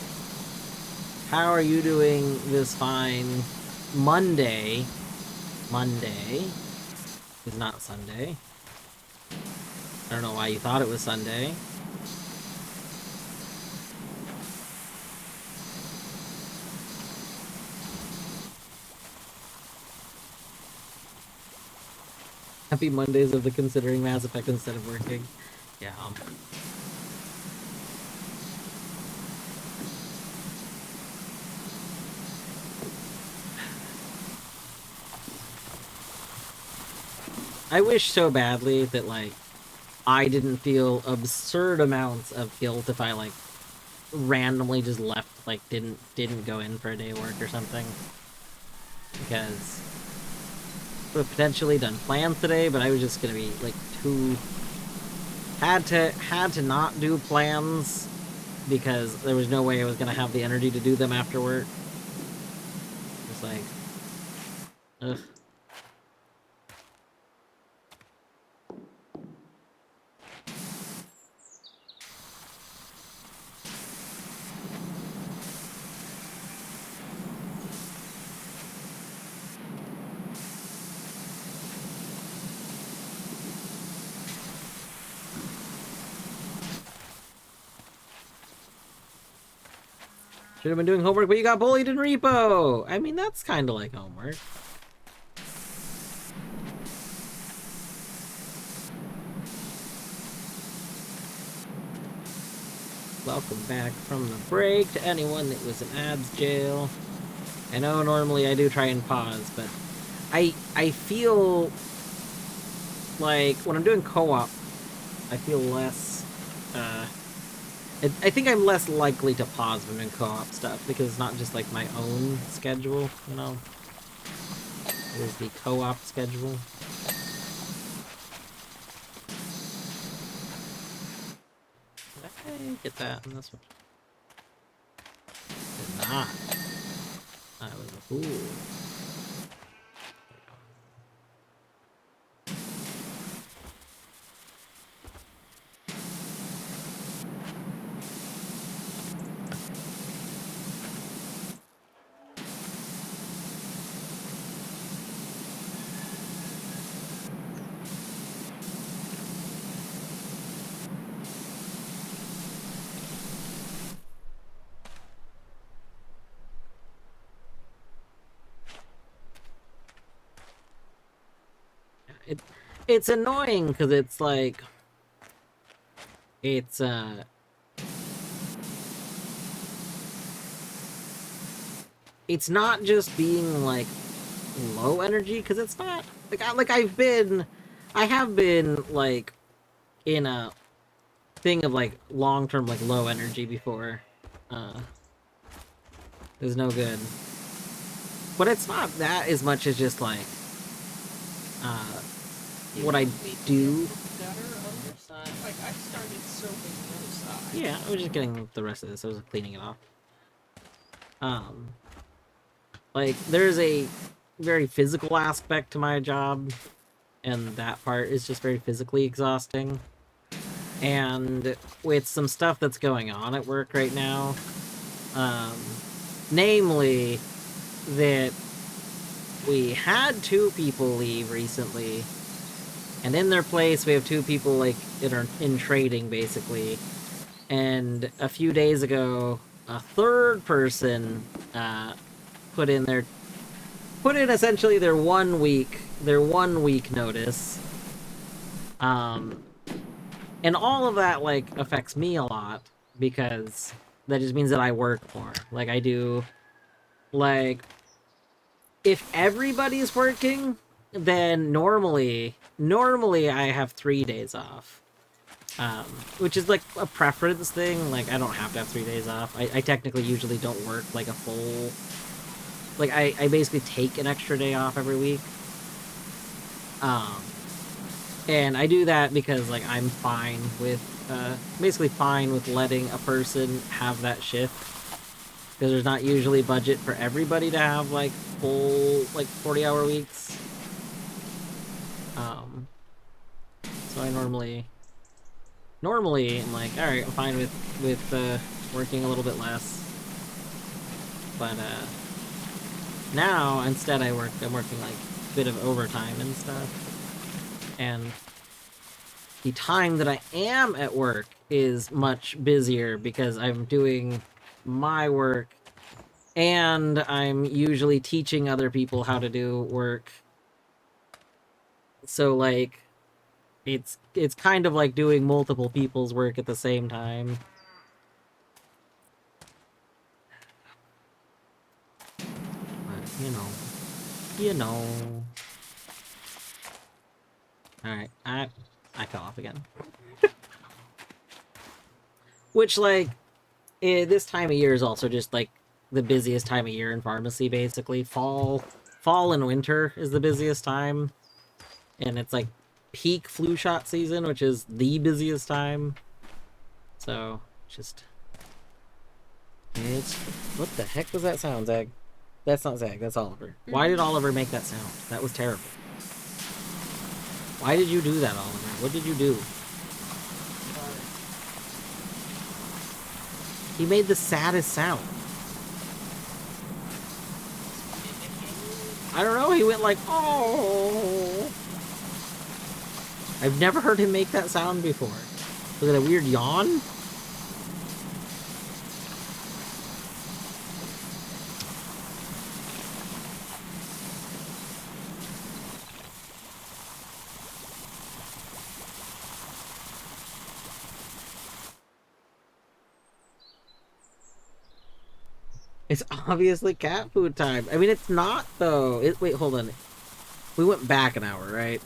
How are you doing this fine Monday? Monday is not Sunday. I don't know why you thought it was Sunday. Happy Mondays of the considering Mass Effect instead of working. Yeah. I wish so badly that, like, I didn't feel absurd amounts of guilt if I, like, randomly just left, like, didn't go in for a day of work or something. Because I would have potentially done plans today, but I was just gonna be, like, too... Had to not do plans because there was no way I was gonna have the energy to do them after work. It's like... Ugh. Should have been doing homework, but you got bullied in repo! I mean, that's kind of like homework. Welcome back from the break to anyone that was in ads jail. I know normally I do try and pause, but I feel like when I'm doing co-op, I feel less, I think I'm less likely to pause when I'm doing co-op stuff, because it's not just like my own schedule, you know? It is the co-op schedule. Did I get that in this one? Did not. I was a fool. It's annoying because it's like it's not just being like low energy, because it's not like I have been like in a thing of like long-term like low energy before. Is no good, but it's not that as much as just like what I do. Like, I started soaping the other side. Yeah, I was just getting the rest of this. I was cleaning it off. Like, there's a very physical aspect to my job, and that part is just very physically exhausting. And with some stuff that's going on at work right now, namely that we had 2 people leave recently, and in their place we have 2 people like that are in trading basically. And a few days ago, a 3rd person put in essentially their 1 week notice. And all of that like affects me a lot, because that just means that I work more. Like, I do, like, if everybody's working, then normally I have 3 days off. Which is like a preference thing. Like, I don't have to have 3 days off. I technically usually don't work like a full... Like, I basically take an extra day off every week. And I do that because, like, I'm fine with, basically fine with letting a person have that shift. Because there's not usually budget for everybody to have, like, full, like, 40-hour weeks. So I normally I'm like, alright, I'm fine with working a little bit less. But now instead I'm working like a bit of overtime and stuff. And the time that I am at work is much busier because I'm doing my work and I'm usually teaching other people how to do work. So like it's kind of like doing multiple people's work at the same time. But, you know. All right, I fell off again. Which like this time of year is also just like the busiest time of year in pharmacy. Basically, fall and winter is the busiest time, and it's like peak flu shot season, which is the busiest time. So just it's what the heck was that sound, Zag? That's not Zag. That's Oliver. Why did Oliver make that sound? That was terrible. Why did you do that, Oliver? What did you do? He made the saddest sound. I don't know, he went like, oh. I've never heard him make that sound before. Was it a weird yawn? It's obviously cat food time. I mean, it's not, though. Wait, hold on. We went back an hour, right?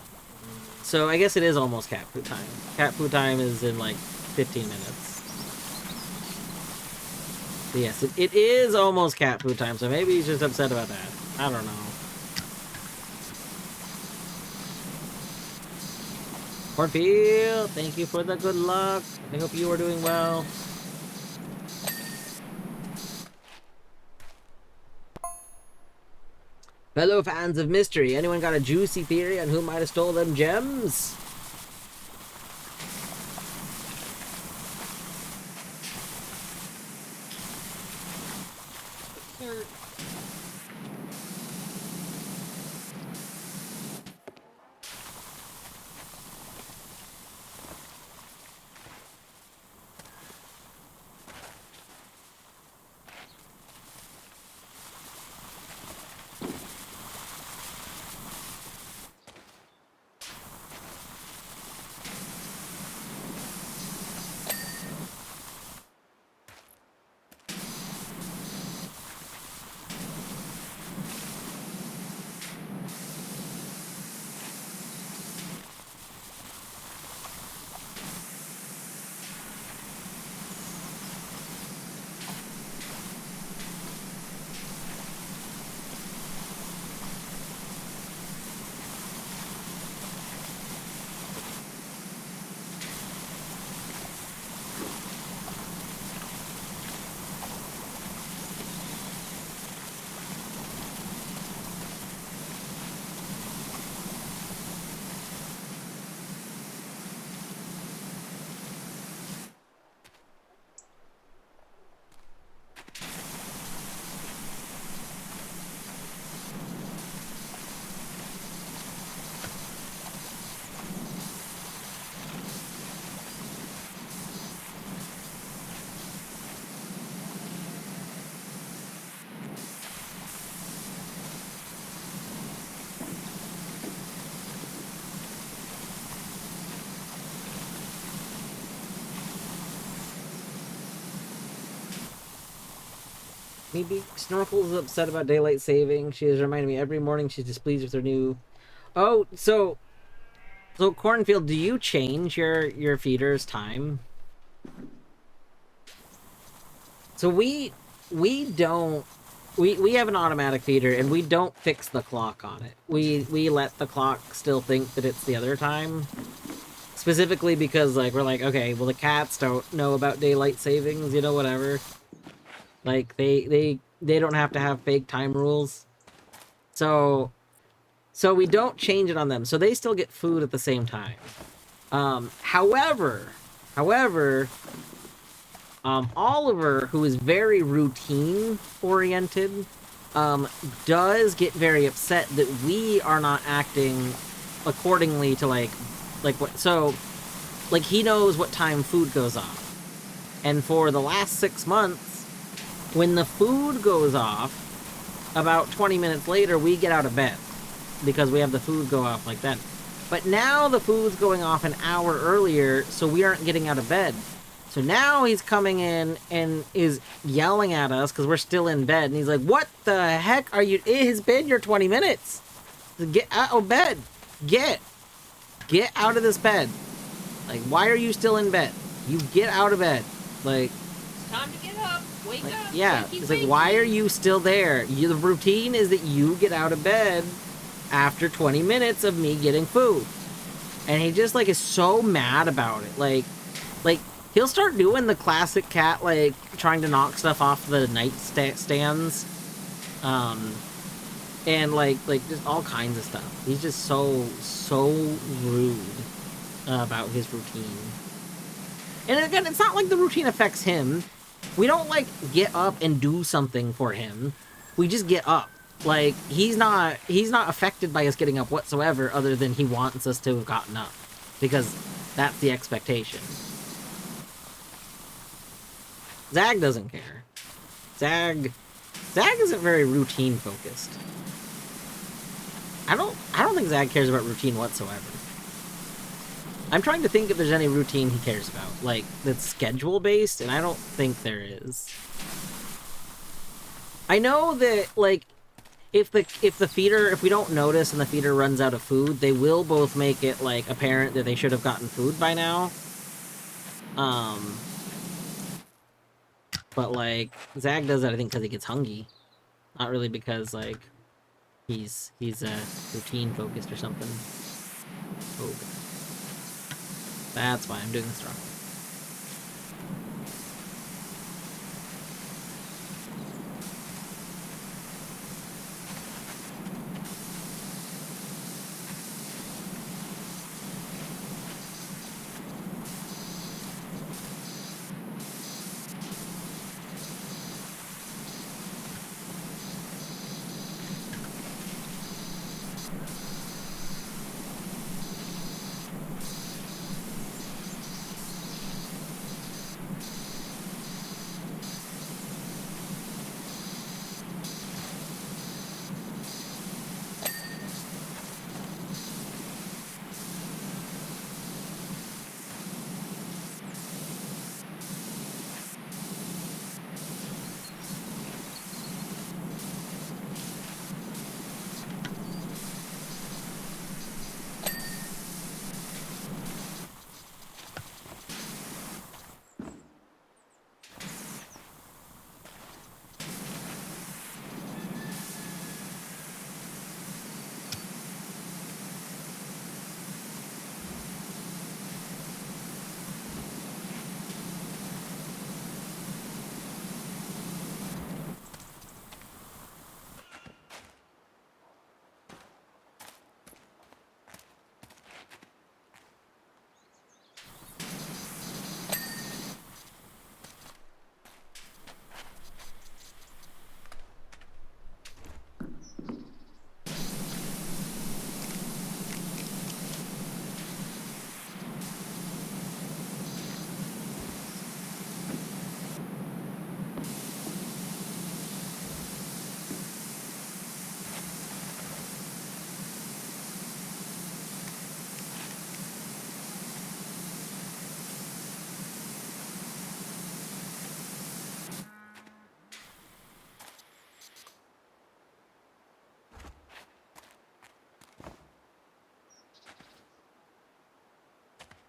So I guess it is almost cat food time. Cat food time is in, like, 15 minutes. But yes, it is almost cat food time, so maybe he's just upset about that. I don't know. Cornfield, thank you for the good luck. I hope you are doing well. Fellow fans of mystery, anyone got a juicy theory on who might have stole them gems? Maybe Snorkel's upset about daylight saving. She has reminded me every morning she's displeased with her new... Oh, so Cornfield, do you change your feeder's time? So we don't... We have an automatic feeder, and we don't fix the clock on it. We let the clock still think that it's the other time. Specifically because, like, we're like, okay, well, the cats don't know about daylight savings, you know, whatever. Like, they don't have to have fake time rules. So we don't change it on them. So they still get food at the same time. However, Oliver, who is very routine oriented, does get very upset that we are not acting accordingly to like what. So, like, he knows what time food goes off, and for the last 6 months, when the food goes off, about 20 minutes later, we get out of bed because we have the food go off like that. But now the food's going off an hour earlier, so we aren't getting out of bed. So now he's coming in and is yelling at us because we're still in bed. And he's like, what the heck are you? It has been your 20 minutes. Get out of bed. Get out of this bed. Like, why are you still in bed? You get out of bed. Like, It's time to get up. Wake like, up. yeah. Wakey, It's like, wakey. why are you still there? The routine is that you get out of bed after 20 minutes of me getting food. And he just, like, is so mad about it. Like, he'll start doing the classic cat, like, trying to knock stuff off the nightstands. And, like, just all kinds of stuff. He's just so rude about his routine. And again, it's not like the routine affects him. We don't, like, get up and do something for him. We just get up. Like, he's not affected by us getting up whatsoever, other than he wants us to have gotten up. Because that's the expectation. Zag doesn't care. Zag isn't very routine focused. I don't think Zag cares about routine whatsoever. I'm trying to think if there's any routine he cares about, like, that's schedule based, and I don't think there is. I know that, like, if we don't notice and the feeder runs out of food, they will both make it, like, apparent that they should have gotten food by now. But, like, Zag does that, I think, because he gets hungry. Not really because, like, he's routine focused or something. Oh, that's why I'm doing this wrong.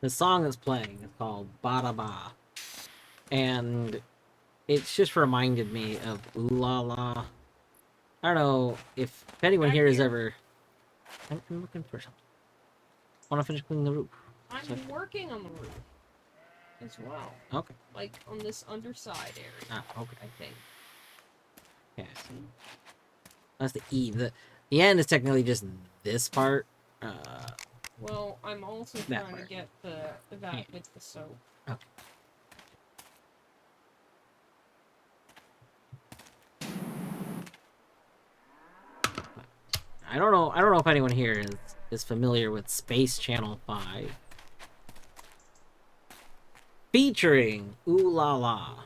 The song is playing. It's called Bada Ba. And it's just reminded me of Ooh La La. I don't know if anyone Back here has here. ever... I'm looking for something. I want to finish cleaning the roof. I'm So- working on the roof as well. Okay. Like on this underside area. Ah, okay. I think. Yeah. That's the E. The end is technically just this part. Well, I'm also That trying part. to get that Yeah. with the soap. Okay. I don't know. I don't know if anyone here is familiar with Space Channel 5. Featuring Ooh La La.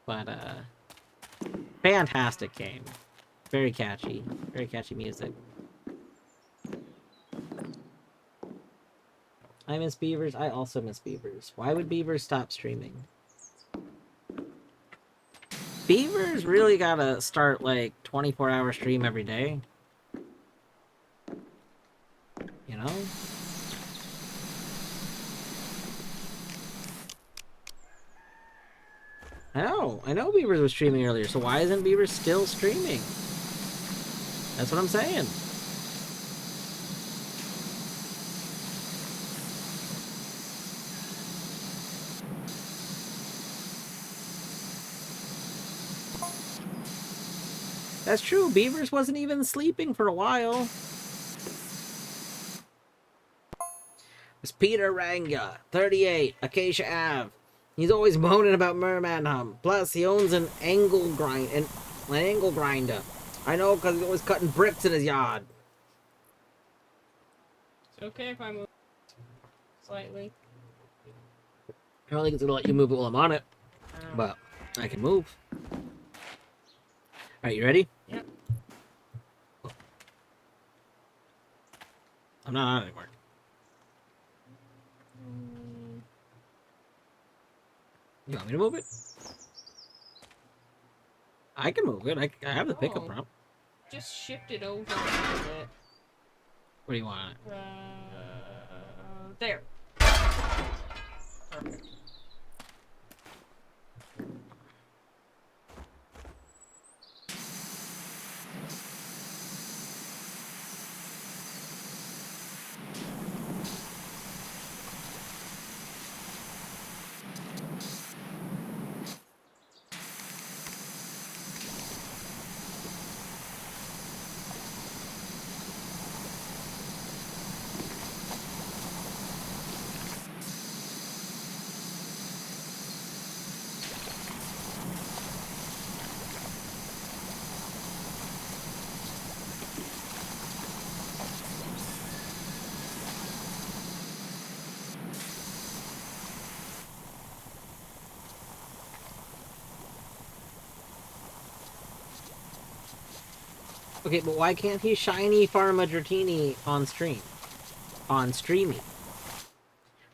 But, fantastic game. Very catchy. Very catchy music. I miss Beavers. I also miss Beavers. Why would Beavers stop streaming? Beavers really gotta start, like, 24-hour stream every day. You know? I know Beavers was streaming earlier, so why isn't Beavers still streaming? That's what I'm saying. That's true, Beavers wasn't even sleeping for a while. It's Peter Ranga, 38, Acacia Ave. He's always moaning about Merman Hum. Plus, he owns an angle grinder. I know, because he's always cutting bricks in his yard. It's okay if I move slightly. I don't think it's going to let you move it while I'm on it. But I can move. Alright, you ready? Yep. I'm not on it anymore. You want me to move it? I can move it. I have the pickup prompt. Just shift it over a little bit. What do you want? There. Perfect. Okay, but why can't he shiny Pharma Dratini on stream? On streaming.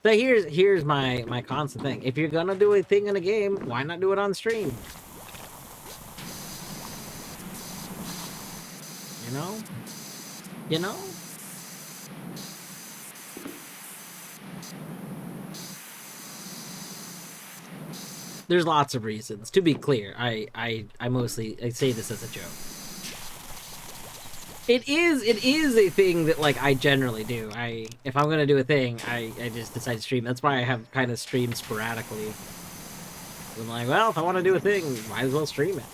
So here's my constant thing. If you're gonna do a thing in a game, why not do it on stream? You know? You know? There's lots of reasons. To be clear, I mostly say this as a joke. It is a thing that, like, I generally do. If I'm gonna do a thing, I just decide to stream. That's why I have kind of streamed sporadically. I'm like, well, if I want to do a thing, might as well stream it.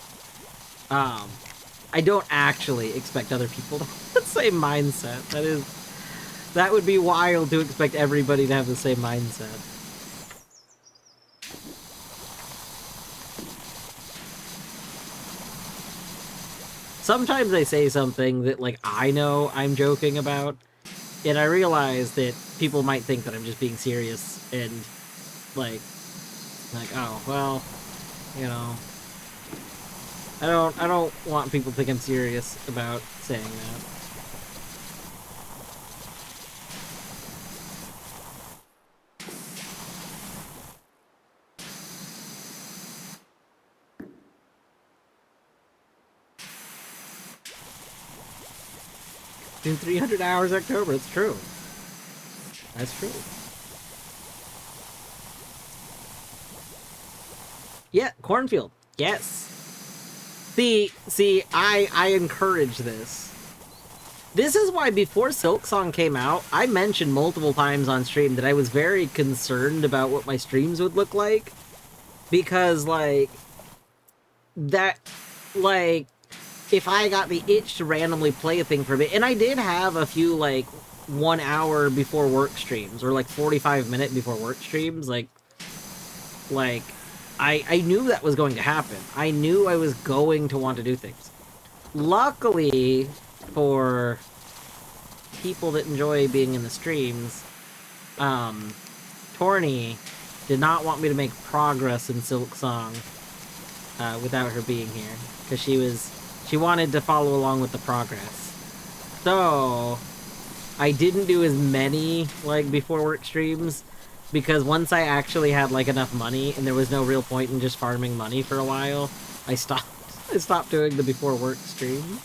I don't actually expect other people to have the same mindset. That would be wild to expect everybody to have the same mindset. Sometimes I say something that, like, I know I'm joking about, and I realize that people might think that I'm just being serious, and, like, oh, well, you know, I don't want people to think I'm serious about saying that. In 300 hours October, it's true. That's true. Yeah, cornfield. Yes. See, I encourage this. This is why before Silksong came out, I mentioned multiple times on stream that I was very concerned about what my streams would look like. Because, like, if I got the itch to randomly play a thing for a bit, and I did have a few, like, 1 hour before work streams, or, like, 45-minute before work streams, like, I knew that was going to happen. I knew I was going to want to do things. luckily for people that enjoy being in the streams, Torny did not want me to make progress in Silk Song without her being here, because she wanted to follow along with the progress. So I didn't do as many like before work streams, because once I actually had like enough money and there was no real point in just farming money for a while, I stopped. I stopped doing the before work streams.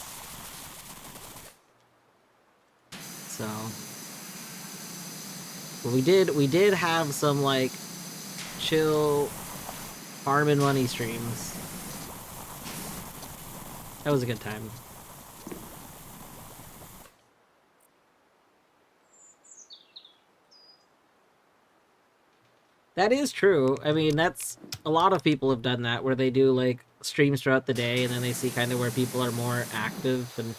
So, but we did have some like chill farming money streams. That was a good time. That is true. I mean, that's a lot of people have done that, where they do like streams throughout the day and then they see kind of where people are more active and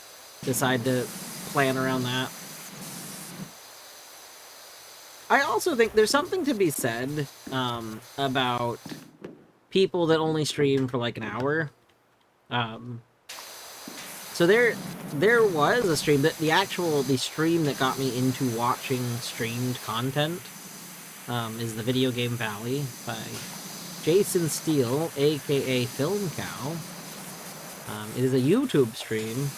decide to plan around that. I also think there's something to be said about people that only stream for like an hour. Um, so there was a stream that the stream that got me into watching streamed content is the Video Game Valley by Jason Steele, aka Film Cow. It is a YouTube stream.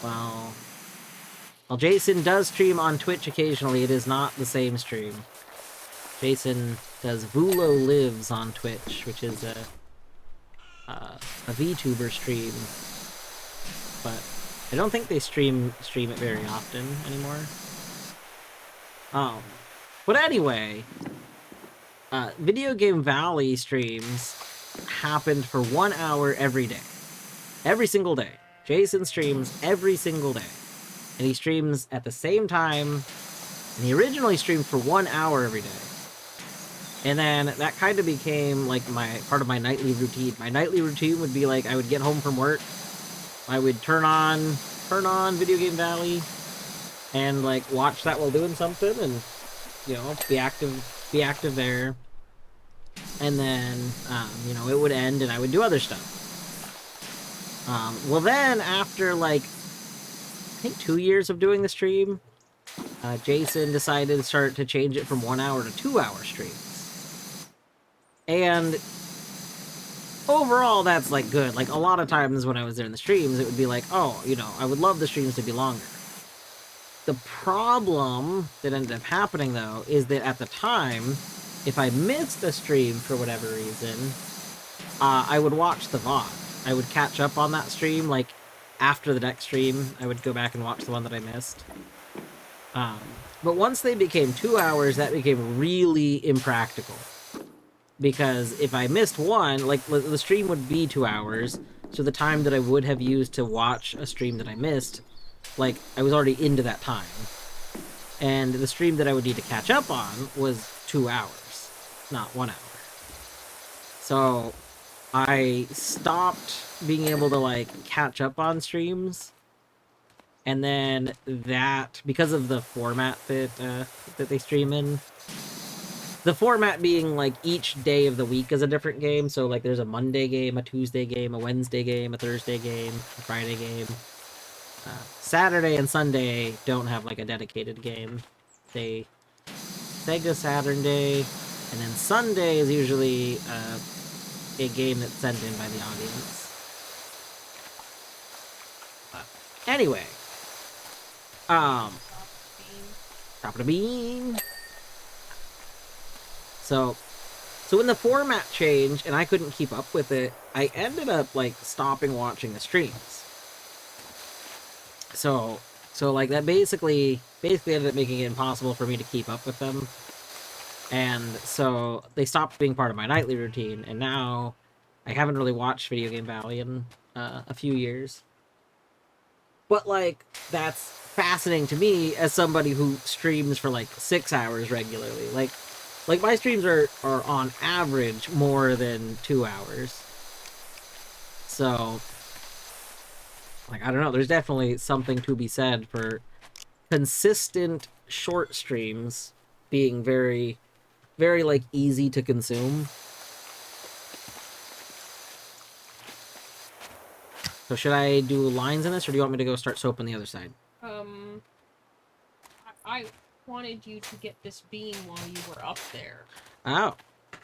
Well, while Jason does stream on Twitch occasionally, it is not the same stream. Jason does Vulo Lives on Twitch, which is a VTuber stream, but I don't think they stream it very often anymore. But anyway, Video Game Valley streams happened for 1 hour every day. Every single day. Jason streams every single day. And he streams at the same time. And he originally streamed for 1 hour every day. And then that kind of became like part of my nightly routine. My nightly routine would be like, I would get home from work, I would turn on Video Game Valley, and like watch that while doing something, and you know, be active there. And then you know, it would end and I would do other stuff. Well then, after like I think 2 years of doing the stream, Jason decided to start to change it from 1 hour to 2 hour streams. And overall, that's like good. Like a lot of times when I was there in the streams, it would be like, oh, you know, I would love the streams to be longer. The problem that ended up happening though is that at the time, if I missed a stream for whatever reason, I would watch the VOD. I would catch up on that stream, like after the next stream, I would go back and watch the one that I missed. But once they became 2 hours, that became really impractical. Because if I missed one, like the stream would be 2 hours, so the time that I would have used to watch a stream that I missed, like I was already into that time. And the stream that I would need to catch up on was 2 hours, not 1 hour. So I stopped being able to like catch up on streams. And then that, because of the format that they stream in, the format being like each day of the week is a different game. So like there's a Monday game, a Tuesday game, a Wednesday game, a Thursday game, a Friday game. Saturday and Sunday don't have like a dedicated game. They Sega Saturday, and then Sunday is usually a game that's sent in by the audience. Anyway, drop the bean. So when the format changed and I couldn't keep up with it, I ended up like stopping watching the streams. So like that basically ended up making it impossible for me to keep up with them. And so they stopped being part of my nightly routine, and now I haven't really watched Video Game Valley in a few years. But like that's fascinating to me as somebody who streams for like 6 hours regularly. Like my streams are on average more than 2 hours. So like I don't know, there's definitely something to be said for consistent short streams being very, very like easy to consume. So should I do lines in this, or do you want me to go start soap on the other side? I wanted you to get this beam while you were up there. Oh.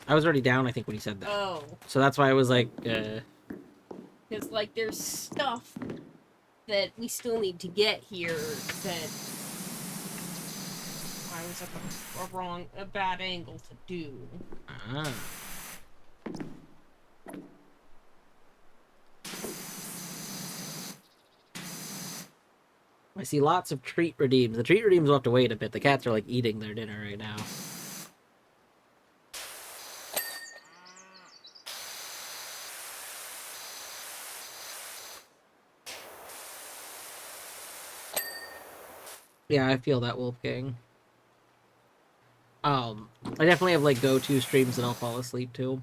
I was already down, I think, when he said that. Oh. So that's why I was like, Because, like, there's stuff that we still need to get here that I was at a bad angle to do. Ah. I see lots of treat redeems. The treat redeems will have to wait a bit. The cats are like eating their dinner right now. Yeah, I feel that, Wolfgang. I definitely have like go-to streams that I'll fall asleep to.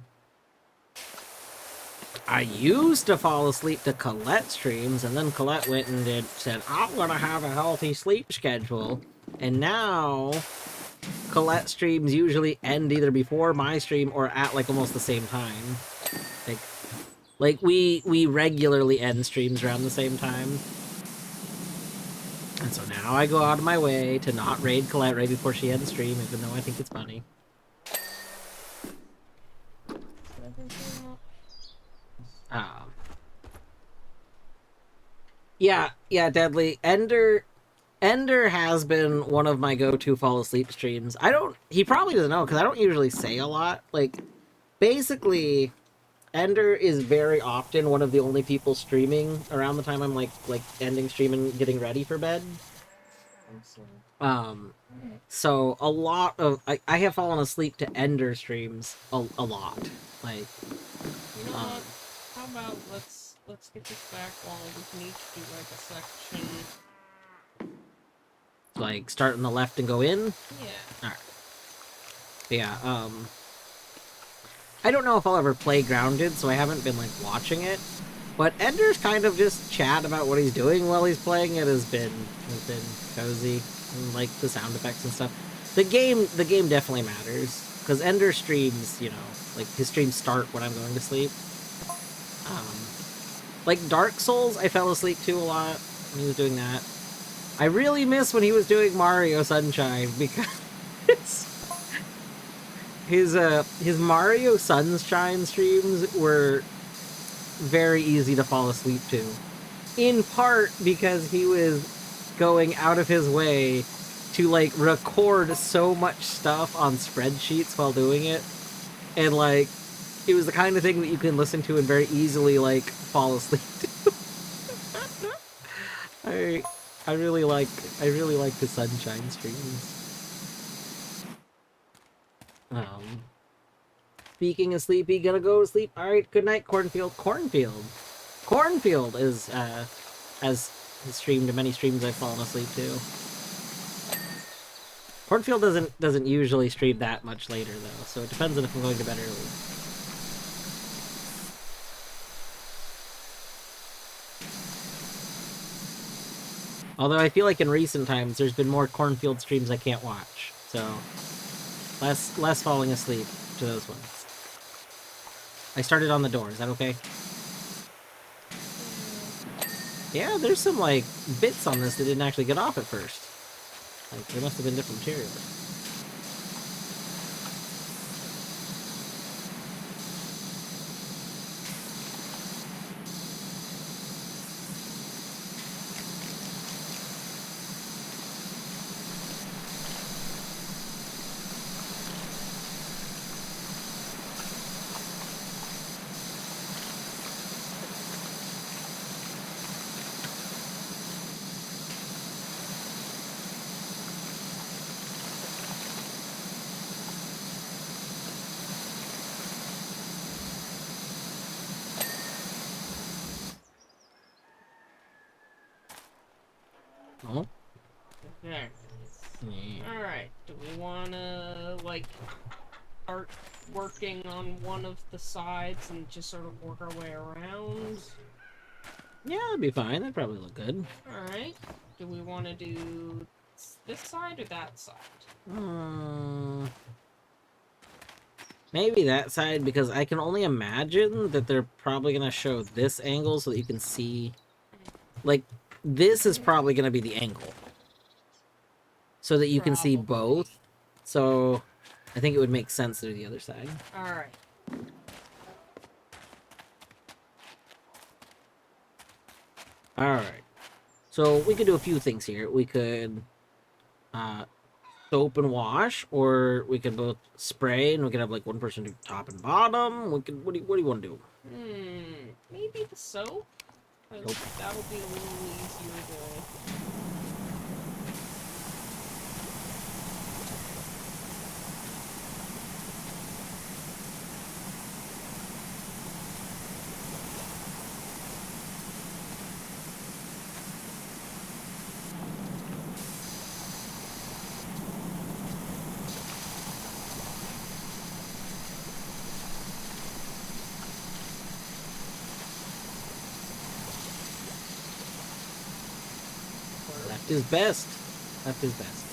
I used to fall asleep to Colette streams, and then Colette went and said, I'm gonna have a healthy sleep schedule. And now, Colette streams usually end either before my stream or at like almost the same time. Like we regularly end streams around the same time. And so now I go out of my way to not raid Colette right before she ends stream, even though I think it's funny. Yeah, Deadly. Ender has been one of my go-to fall asleep streams. He probably doesn't know, because I don't usually say a lot. Like, basically, Ender is very often one of the only people streaming around the time I'm like ending stream and getting ready for bed. So a lot of I have fallen asleep to Ender streams a lot. Like, you know what? How about let's get this back while we can each do like a section. Like start on the left and go in. Yeah. All right. Yeah. I don't know if I'll ever play Grounded, so I haven't been like watching it. But Ender's kind of just chat about what he's doing while he's playing it has been cozy, and like the sound effects and stuff. The game definitely matters, because Ender streams, you know, like his streams start when I'm going to sleep. Like Dark Souls, I fell asleep to a lot when he was doing that. I really miss when he was doing Mario Sunshine, because his Mario Sunshine streams were very easy to fall asleep to. In part because he was going out of his way to like record so much stuff on spreadsheets while doing it. And like it was the kind of thing that you can listen to and very easily like fall asleep to. I really like the Sunshine streams. Speaking of sleepy, gonna go to sleep. Alright, good night, Cornfield. Cornfield is has streamed many streams I've fallen asleep to. Cornfield doesn't usually stream that much later though, so it depends on if I'm going to bed early. Although I feel like in recent times there's been more Cornfield streams I can't watch, so less falling asleep to those ones. I started on the door. Is that okay? Yeah, there's some like bits on this that didn't actually get off at first. Like there must have been different material. Oh. Okay. Yeah. Alright, do we wanna, like, start working on one of the sides and just sort of work our way around? Yeah, that'd be fine. That'd probably look good. Alright. Do we want to do this side or that side? Maybe that side, because I can only imagine that they're probably gonna show this angle so that you can see. Like, this is probably gonna be the angle. So that you can see Probably. both. So I think it would make sense to do the other side. Alright. Alright. So we could do a few things here. We could soap and wash, or we could both spray and we could have like one person do top and bottom. We could what do you want to do? Maybe the soap? 'Cause Nope. that'll be a little easier to... Left is best. Left is best.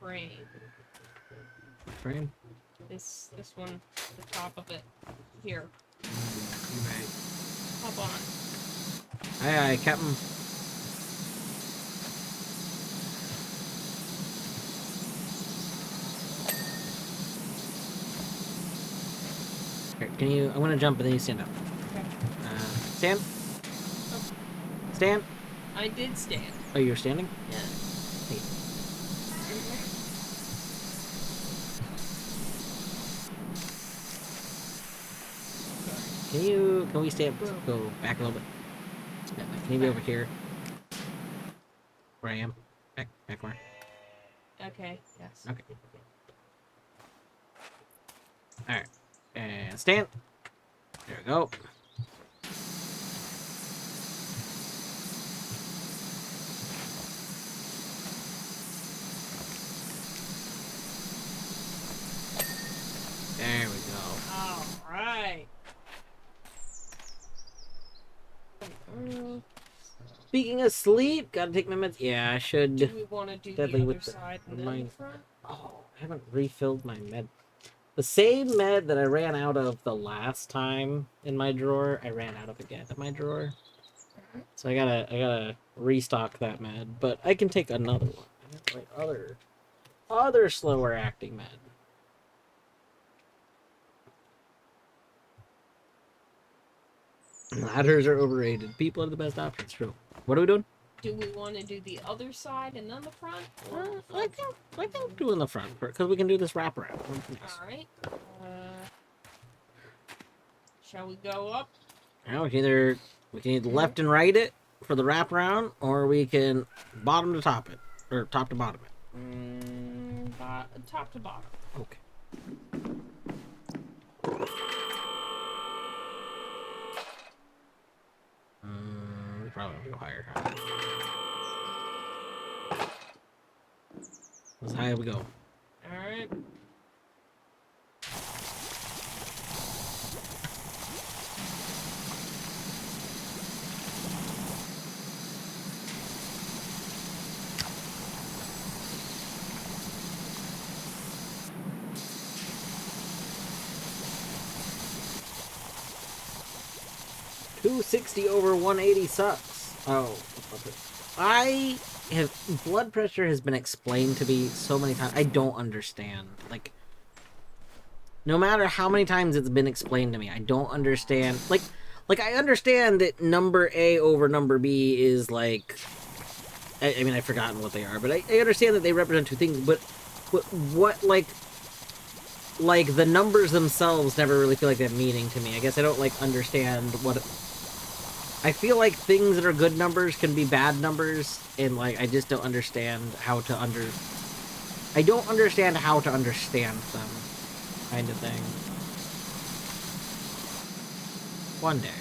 frame. Frame. This one, the top of it. Here. Right. Hop on. Aye, aye, Captain. Here, can you? I'm gonna jump and then you stand up. Okay. Stand. Stand. I did stand. Oh, you're standing. Yeah. Hey. Can we stand? Go back a little bit. Yeah, can you be over here? Where I am? Back where? Okay, yes. Okay. Alright. And stand. There we go. There we go. Alright. Speaking of sleep, gotta take my meds. Yeah, I should. Do we want to do the Deadly other with the side and with then my- the front? Oh, I haven't refilled my med. The same med that I ran out of the last time in my drawer, I ran out of again in my drawer. So I gotta restock that med, but I can take another one. I have, like other slower acting med. Ladders are overrated. People are the best options. True. What are we doing? Do we want to do the other side and then the front? Or I think do in the front because we can do this wraparound. all right. Shall we go up? Now we can either left and right it for the wraparound, or we can bottom to top it, or top to bottom it. Top to bottom. Okay. We probably want to go higher. As high as we go. All right. $260 over 180 sucks. Oh, I have blood pressure has been explained to me so many times. I don't understand. Like, no matter how many times it's been explained to me, I don't understand. Like I understand that number A over number B is like. I mean, I've forgotten what they are, but I understand that they represent two things. But what like the numbers themselves never really feel like they have meaning to me. I guess I don't like understand what. I feel like things that are good numbers can be bad numbers, and like I just don't understand how to I don't understand how to understand them, kind of thing. One day.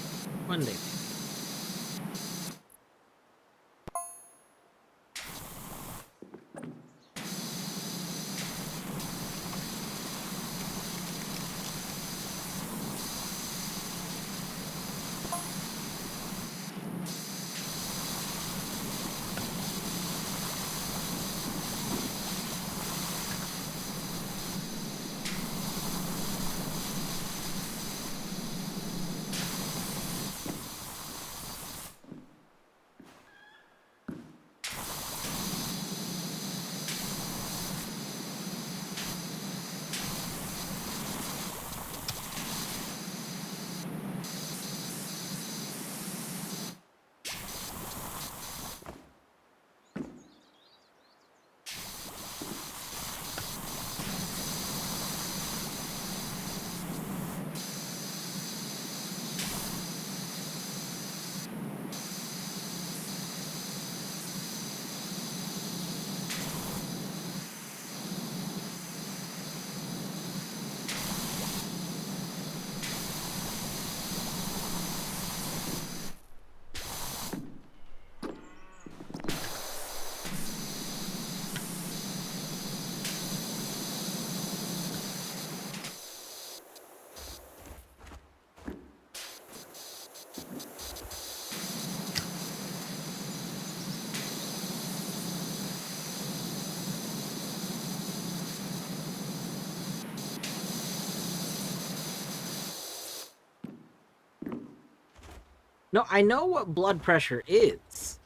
No, I know what blood pressure is.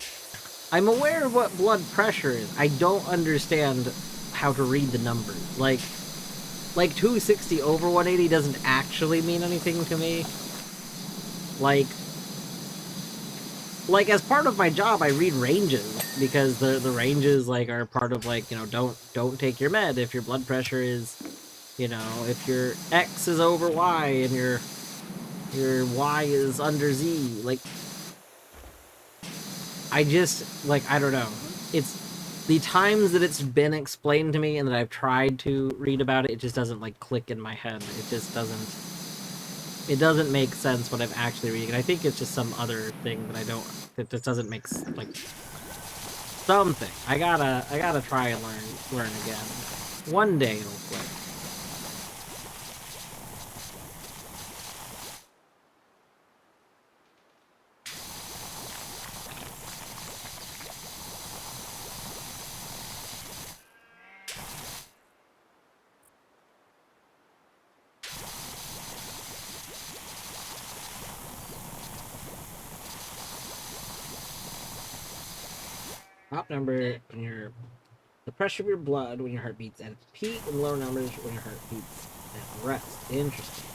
I'm aware of what blood pressure is. I don't understand how to read the numbers. Like 260 over 180 doesn't actually mean anything to me. Like as part of my job, I read ranges because the ranges like are part of like, you know, don't take your med if your blood pressure is, you know, if your X is over Y and your Y is under Z. Like, I just like, I don't know. It's the times that it's been explained to me and that I've tried to read about it, it just doesn't like click in my head. It just doesn't make sense what I'm actually reading. And I think it's just some other thing that that just doesn't make like something. I gotta try and learn again. One day it'll click. top number when your the pressure of your blood when your heart beats at its peak, and lower numbers when your heart beats at rest. Interesting.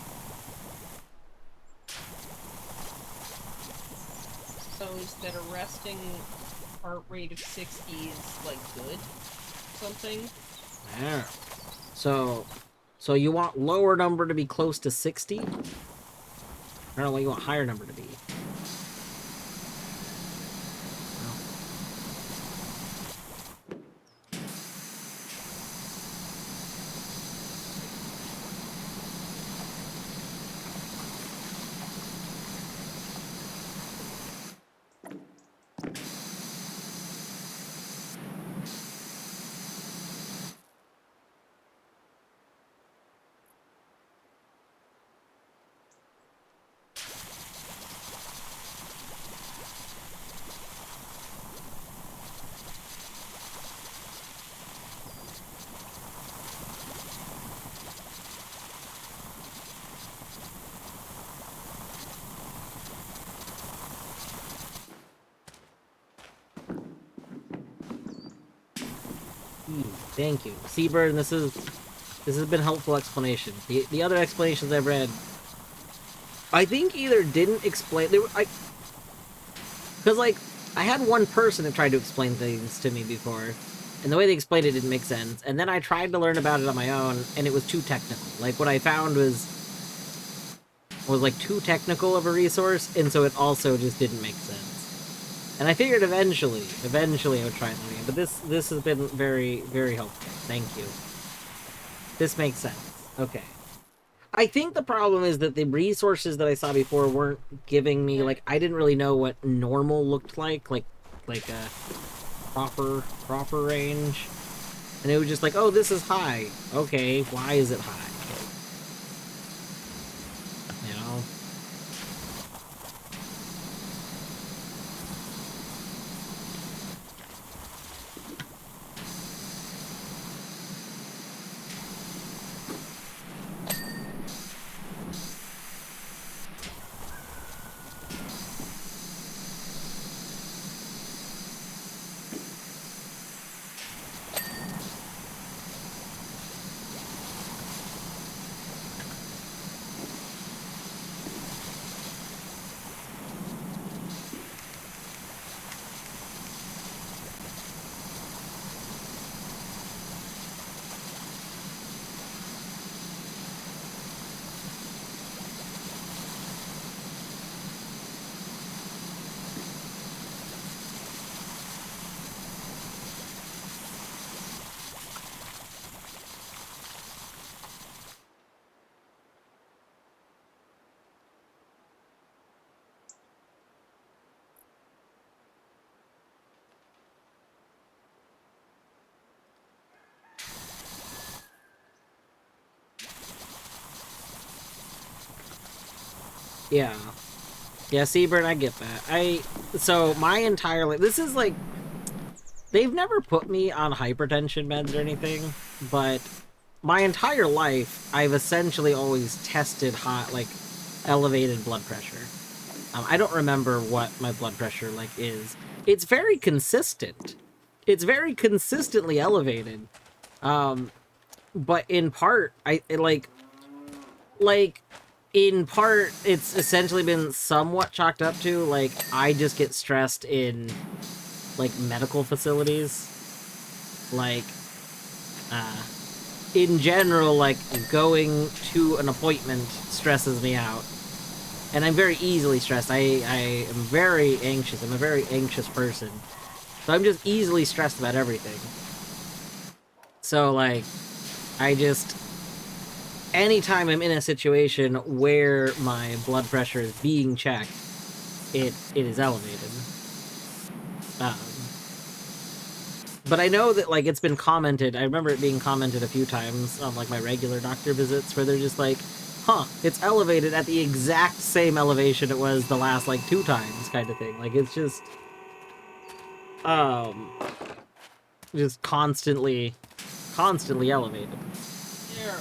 So is that a resting heart rate of 60 is like good? Something? Yeah. So you want lower number to be close to 60? I don't know what you want higher number to be. Thank you, Seabird. This has been helpful explanation. The other explanations I've read, I think either didn't explain. Because like I had one person that tried to explain things to me before, and the way they explained it didn't make sense. And then I tried to learn about it on my own, and it was too technical. Like what I found was like too technical of a resource, and so it also just didn't make sense. And I figured eventually I would try learning it. But this has been very, very helpful. Thank you. This makes sense. Okay. I think the problem is that the resources that I saw before weren't giving me, like, I didn't really know what normal looked like a proper range. And it was just like, oh, this is high. Okay, why is it high? You know? Yeah. Yeah, Seabird, I get that. So my entire life, this is like, they've never put me on hypertension meds or anything, but my entire life, I've essentially always tested hot, like, elevated blood pressure. I don't remember what my blood pressure, like, is. It's very consistent. It's very consistently elevated. But in part, in part, it's essentially been somewhat chalked up to, like, I just get stressed in, like, medical facilities. Like, in general, like, going to an appointment stresses me out. And I'm very easily stressed. I am very anxious. I'm a very anxious person. So I'm just easily stressed about everything. So, like, I just... anytime I'm in a situation where my blood pressure is being checked, it is elevated. But I know that, like, it's been commented, I remember it being commented a few times on, like, my regular doctor visits, where they're just like, huh, it's elevated at the exact same elevation it was the last, like, 2 times, kind of thing. Like, it's just constantly elevated. Yeah.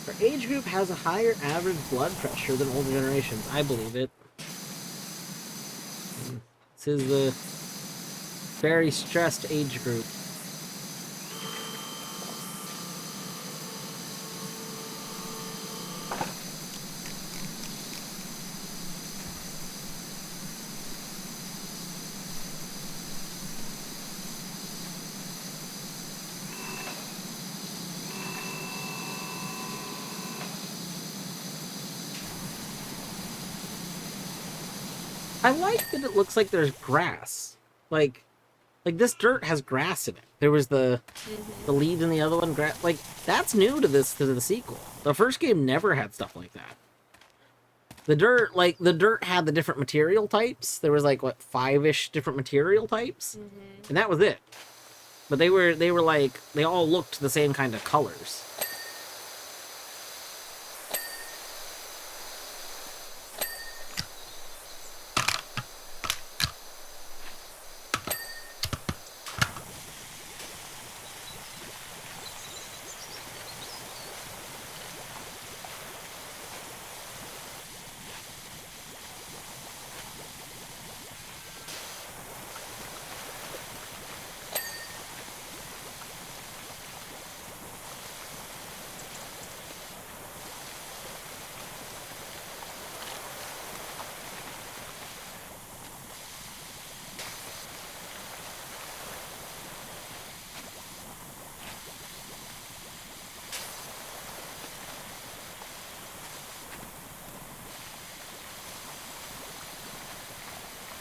For age age group has a higher average blood pressure than older generations. I believe it. This is the very stressed age group. I like that it looks like there's grass. Like this dirt has grass in it. There was the leaves in the other one. Like that's new to the sequel. The first game never had stuff like that. The dirt had the different material types. There was like what 5-ish different material types, and that was it. But they were like they all looked the same kind of colors.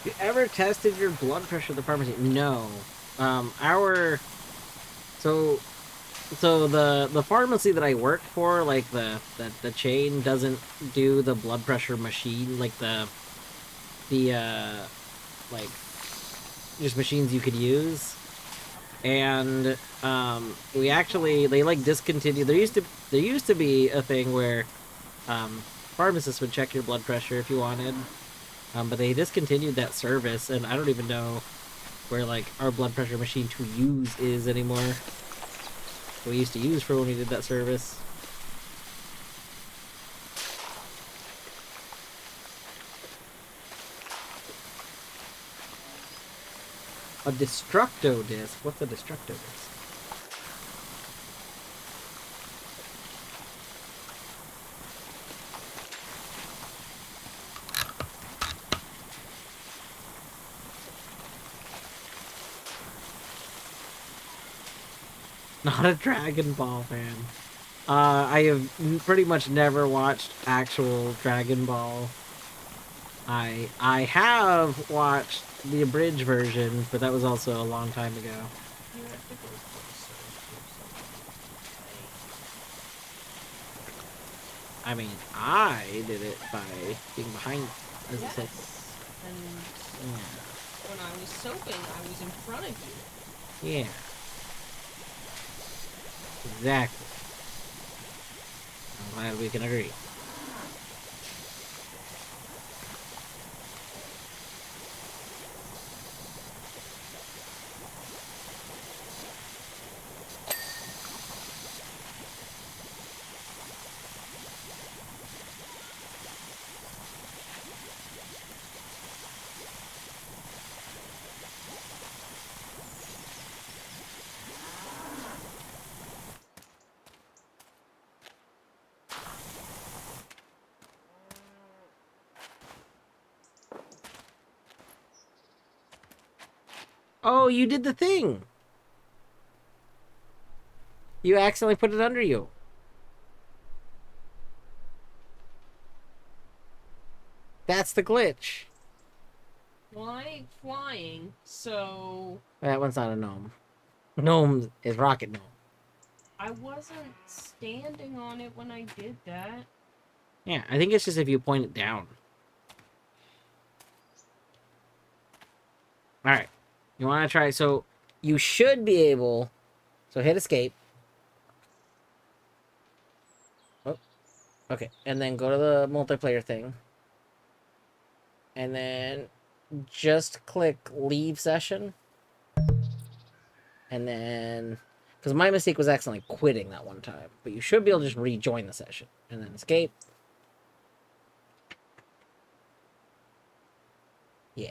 You ever tested your blood pressure at the pharmacy? No. Our so the pharmacy that I work for, like the chain doesn't do the blood pressure machine, like the like just machines you could use. And we actually they like discontinued. There used to be a thing where pharmacists would check your blood pressure if you wanted. But they discontinued that service, and I don't even know where like our blood pressure machine to use is anymore. We used to use for when we did that service. A destructo disc? What's a destructo disc? Not a Dragon Ball fan. I have pretty much never watched actual Dragon Ball. I have watched the abridged version, but that was also a long time ago. You have to go closer or something. I mean, I did it by being behind, as it said. And Yeah. when I was soaping, I was in front of you. Yeah. Exactly. I'm glad we can agree. Oh, you did the thing! You accidentally put it under you. That's the glitch. Well, I ain't flying, so That one's not a gnome. Gnome is rocket gnome. I wasn't standing on it when I did that. Yeah, I think it's just if you point it down. Alright. You want to try... So, you should be able... So, hit escape. Oh. Okay. And then go to the multiplayer thing. And then just click leave session. And then... Because my mistake was accidentally quitting that one time. But you should be able to just rejoin the session. And then escape. Yeah.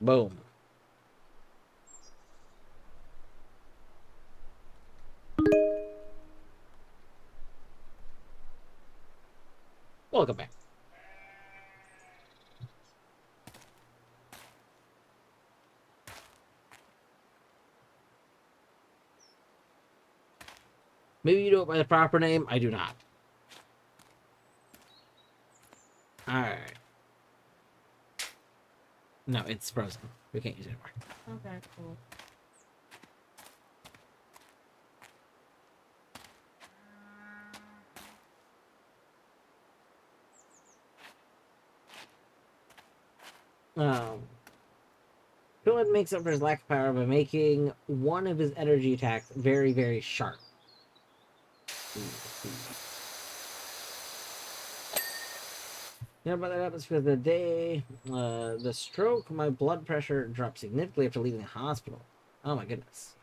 Boom. Welcome back. Maybe you know it by the proper name. I do not. Alright. No, it's frozen. We can't use it anymore. Okay, cool. Philip makes up for his lack of power by making one of his energy attacks very, very sharp. Yeah, but that happens for the day. The stroke, my blood pressure dropped significantly after leaving the hospital. Oh my goodness.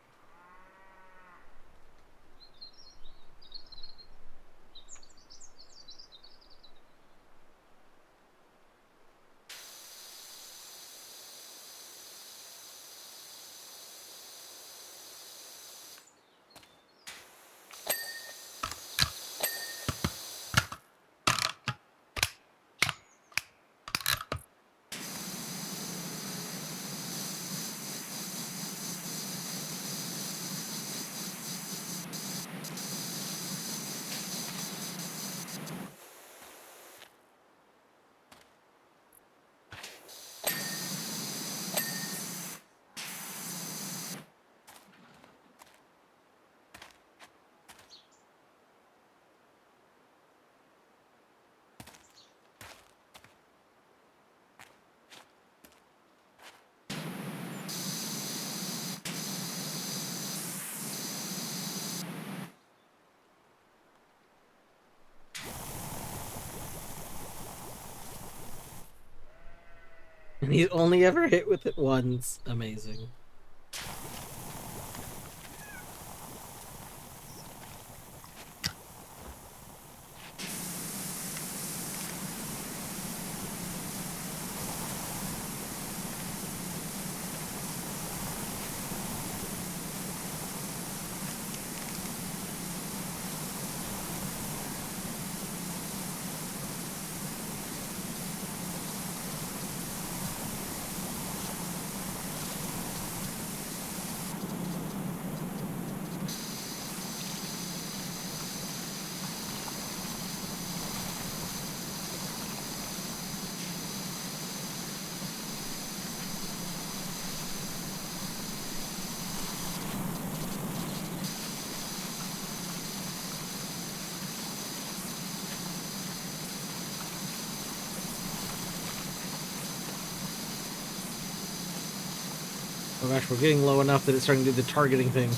And he's only ever hit with it once. Amazing. Oh gosh, we're getting low enough that it's starting to do the targeting thing.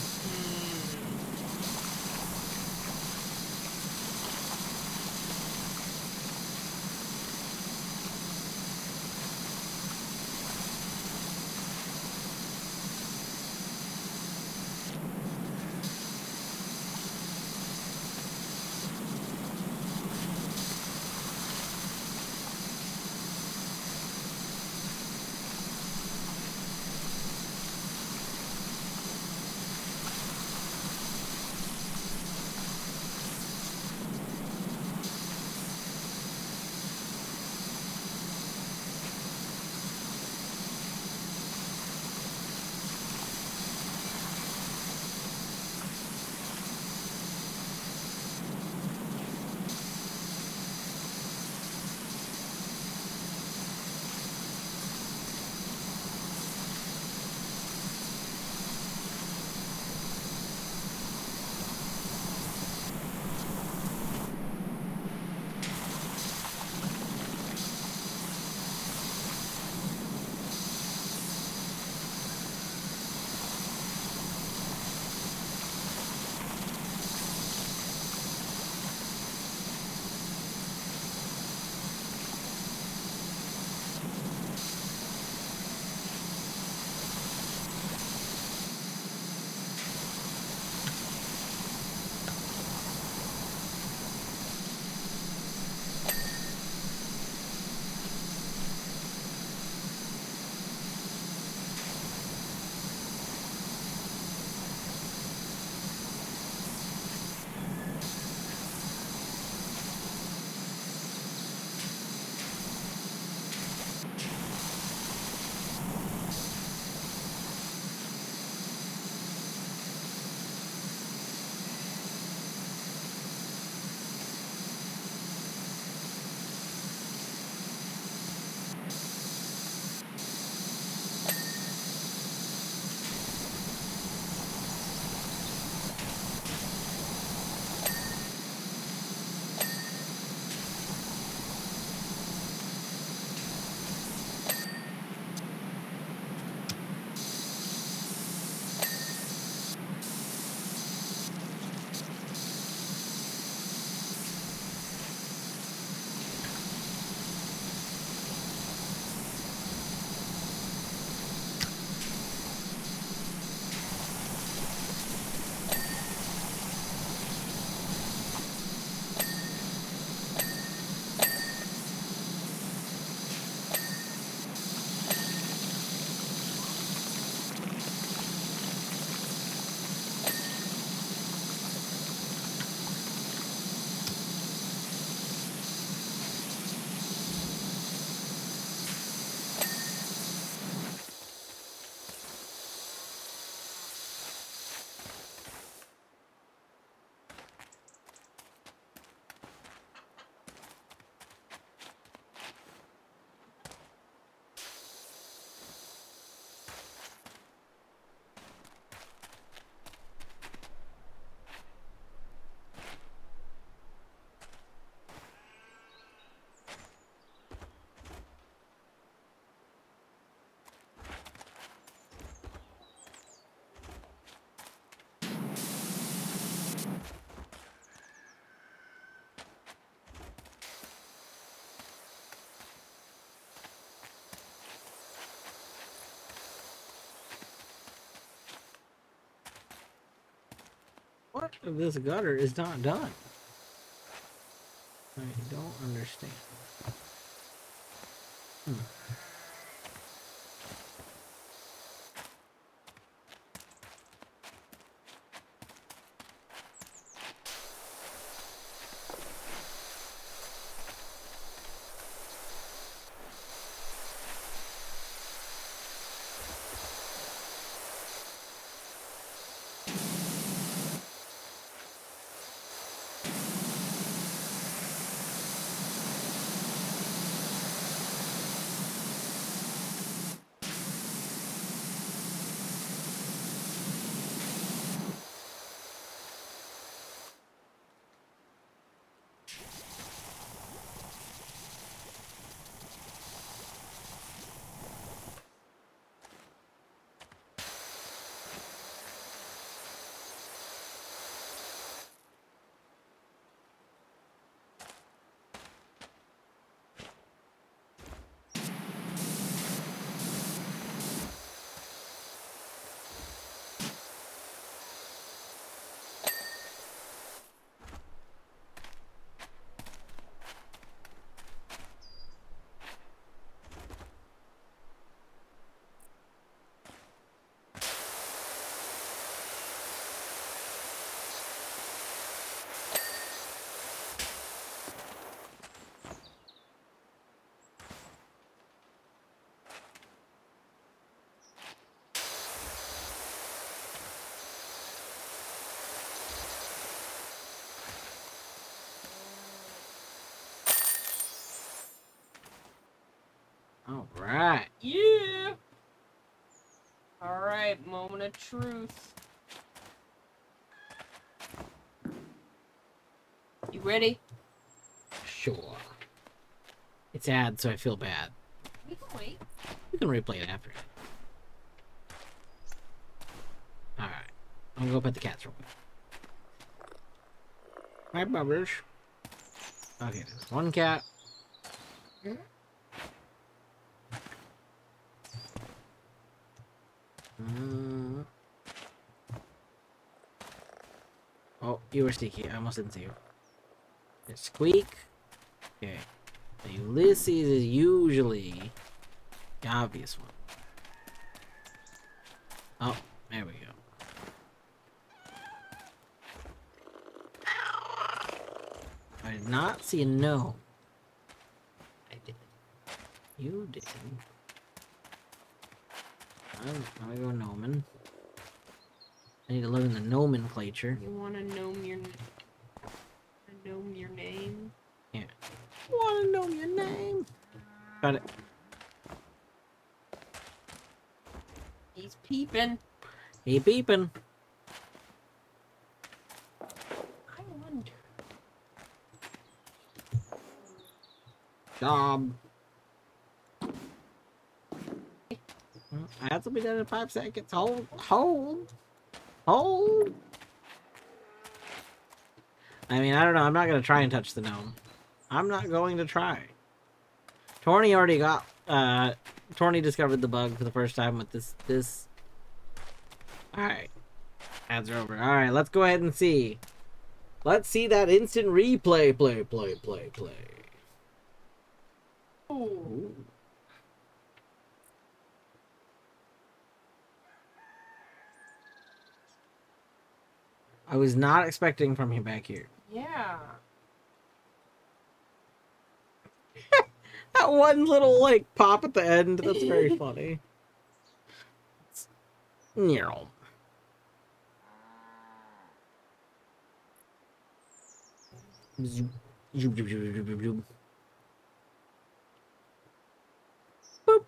What if this gutter is not done? I don't understand. Hmm. All right. Yeah. All right, moment of truth. You ready? Sure. It's ad, so I feel bad. We can wait. We can replay it after. All right. I'm gonna go pet the cats real quick. Hi, Bubbers. Okay, there's one cat. Uh, oh, you were sneaky. I almost didn't see you. There's Squeak. Okay. Ulysses is usually the obvious one. Oh, there we go. I did not see a no. I did. You did. I'm gonna go Gnomon. I need to learn the nomenclature. You want to gnome your name? Yeah. Wanna know your name? Got it. He's peeping. He peeping. I wonder. Job. I have to be done in 5 seconds. Hold. I mean, I don't know. I'm not gonna try and touch the gnome. I'm not going to try. Torny already got. Torny discovered the bug for the first time with this. All right. Ads are over. All right. Let's go ahead and see. Let's see that instant replay. Play. Ooh. I was not expecting from him back here. Yeah. That one little like pop at the end. That's very funny. Neural. Zoop. Zoop, zoop, zoop, zoop, zoop, zoop. Boop.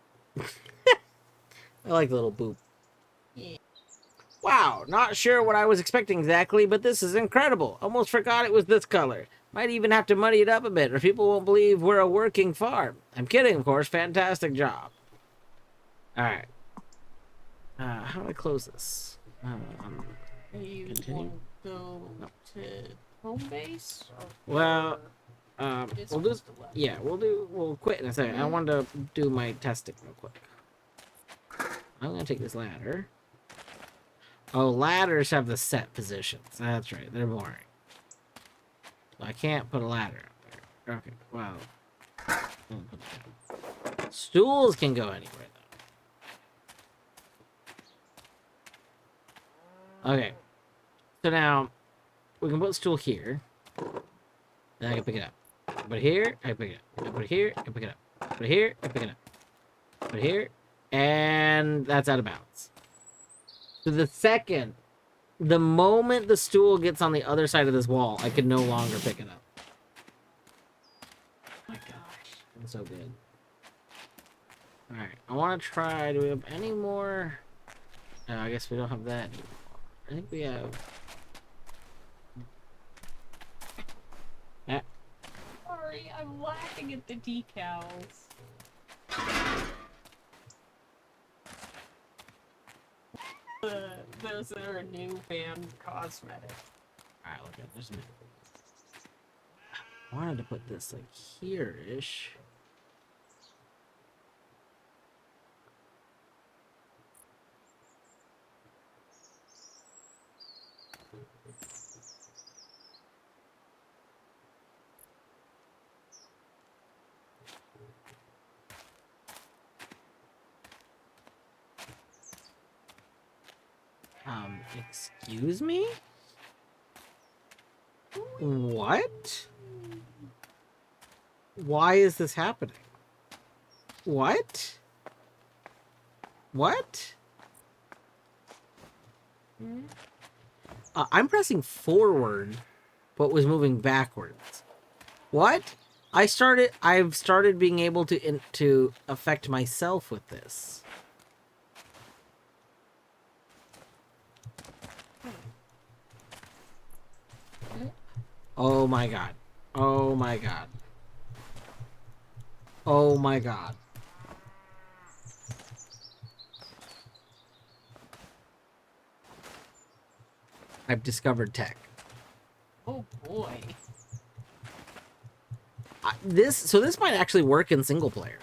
I like the little boop. Yeah. Wow, not sure what I was expecting exactly, but this is incredible. Almost forgot it was this color. Might even have to muddy it up a bit, or people won't believe we're a working farm. I'm kidding, of course. Fantastic job. Alright. How do I close this? You Continue? want to go to home base? Well, This we'll do. was the left. Yeah, we'll quit in a second. I wanted to do my testing real quick. I'm gonna take this ladder. Oh, ladders have the set positions. That's right. They're boring. I can't put a ladder up there. Okay, well. Stools can go anywhere, though. Okay. So now, we can put a stool here. Then I can pick it up. Put it here, I pick it up. I put it here, I pick it up. Put it here, I pick it up. Put it here, and that's out of bounds. So the moment the stool gets on the other side of this wall, I can no longer pick it up. Oh my gosh, I'm so good. Alright, I want to try, do we have any more? No, I guess we don't have that anymore. I think we have... Ah. Sorry, I'm laughing at the decals. Those are a new band cosmetic. Alright, look at this. I wanted to put this like here-ish. Excuse me? What? Why is this happening? What? What? I'm pressing forward, but was moving backwards. What? I've started being able to affect myself with this. Oh my god. Oh my god. Oh my god. I've discovered tech. Oh boy. This might actually work in single player.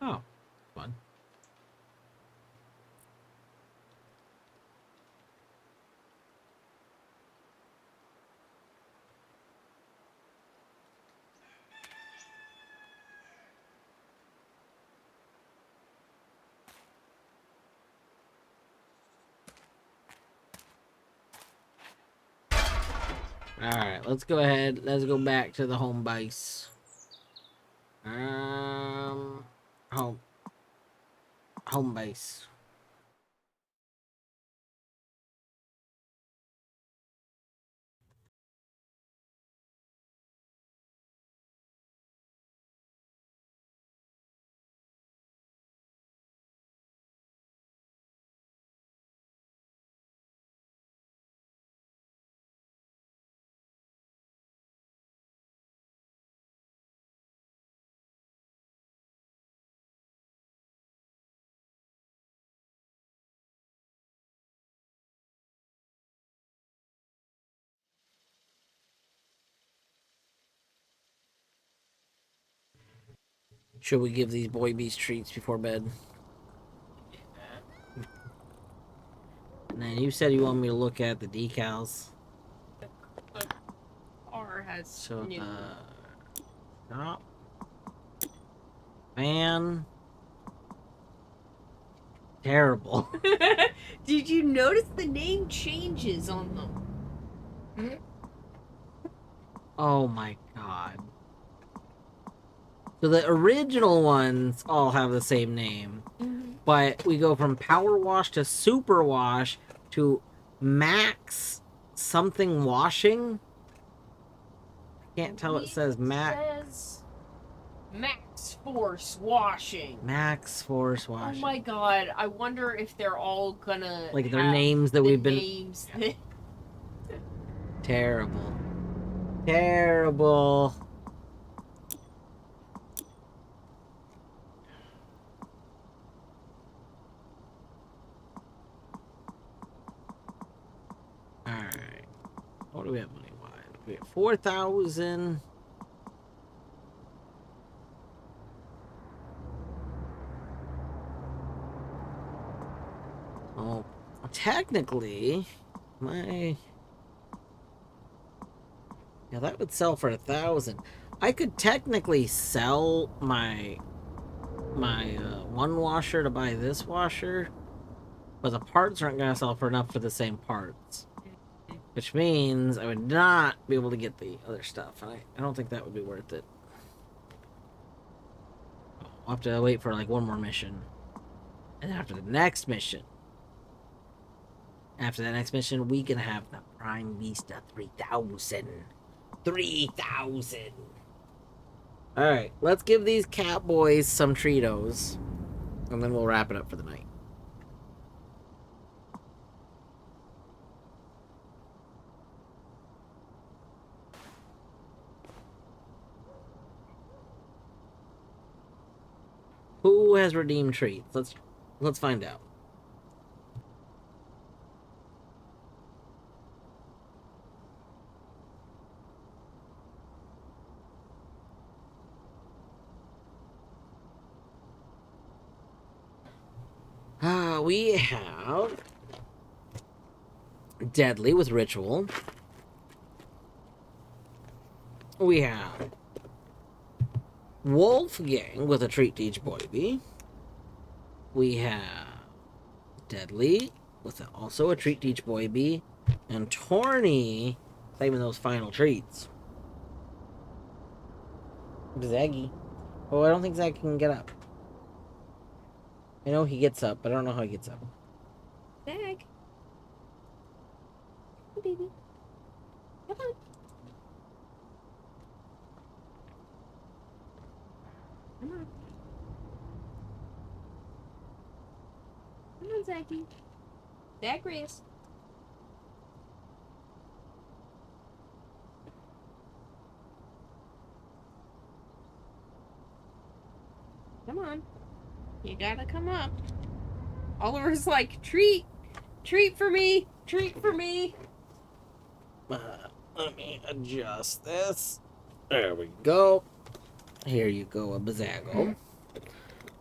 Oh, fun. Alright, let's go ahead. Let's go back to the home base. Home. Home base. Should we give these boy bees treats before bed? And then you said you want me to look at the decals. The car has So new. Stop. Man. Terrible. Did you notice the name changes on them? Oh my god. So the original ones all have the same name. But we go from Powerwash to Superwash to Max something washing. Can't tell it says Max. Says Max Force Washing. Max Force Washing. Oh my god, I wonder if they're all gonna like their have names that the we've been names that... Terrible. Terrible. What do we have money wise? We have 4,000. Oh, technically, my yeah, that would sell for 1,000. I could technically sell my one washer to buy this washer, but the parts aren't gonna sell for enough for the same parts, which means I would not be able to get the other stuff. I don't think that would be worth it. I'll have to wait for like one more mission, and after the next mission. After that next mission, we can have the Prime Vista 3000. 3,000. Alright, let's give these cat boys some Treatos. And then we'll wrap it up for the night. Who has redeemed treats? Let's find out. We have Deadly with Ritual. We have Wolfgang with a treat to each boy bee. We have Deadly with also a treat to each boy bee. And Torny claiming those final treats. Zaggy. Oh, I don't think Zag can get up. I know he gets up, but I don't know how he gets up. Zag. Hey, baby. Come on. Come on. Come on, Zaggy. Zagreus. Come on. You gotta come up. Oliver's like, treat for me, treat for me. Let me adjust this. There we go. Here you go, a Bazago.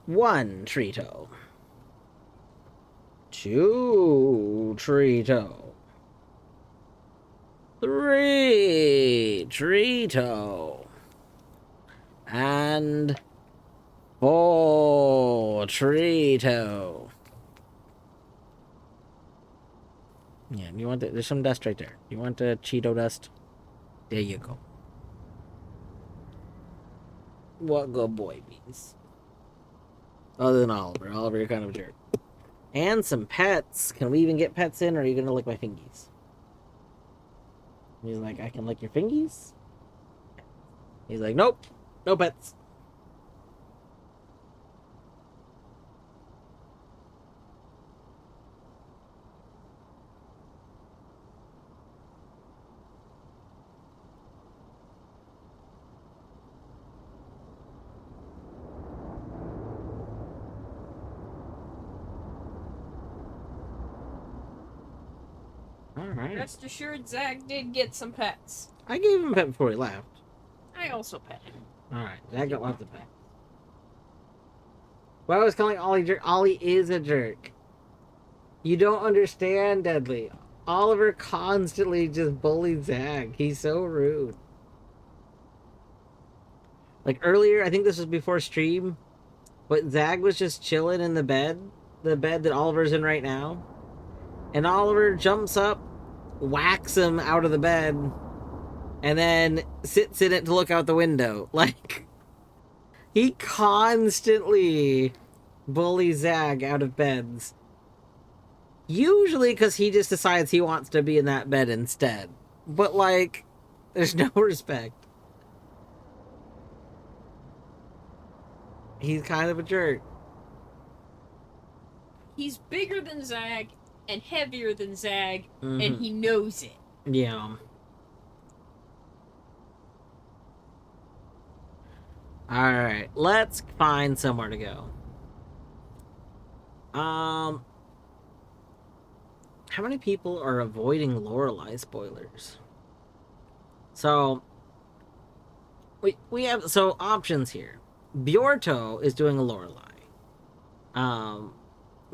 1 Treato. 2 Treato. 3 Treato. And 4 Treato. Yeah, you want there's some dust right there. You want the Cheeto dust? There you go. What good boy bees. Other than Oliver. Oliver, you're kind of a jerk. And some pets. Can we even get pets in, or are you gonna lick my fingies? He's like, I can lick your fingies? He's like, nope. No pets. Alright. Rest assured, Zag did get some pets. I gave him a pet before he left. I also pet him. Alright, Zag got lots of pets. Well, I was calling Ollie jerk. Ollie is a jerk. You don't understand, Deadly. Oliver constantly just bullied Zag. He's so rude. Like earlier, I think this was before stream, but Zag was just chilling in the bed that Oliver's in right now. And Oliver jumps up, whacks him out of the bed, and then sits in it to look out the window. Like, he constantly bullies Zag out of beds. Usually because he just decides he wants to be in that bed instead. But, like, there's no respect. He's kind of a jerk. He's bigger than Zag and heavier than Zag, and he knows it. Yeah. Alright, let's find somewhere to go. How many people are avoiding Lorelei spoilers? So we have so options here. Bjorto is doing a Lorelei. Um,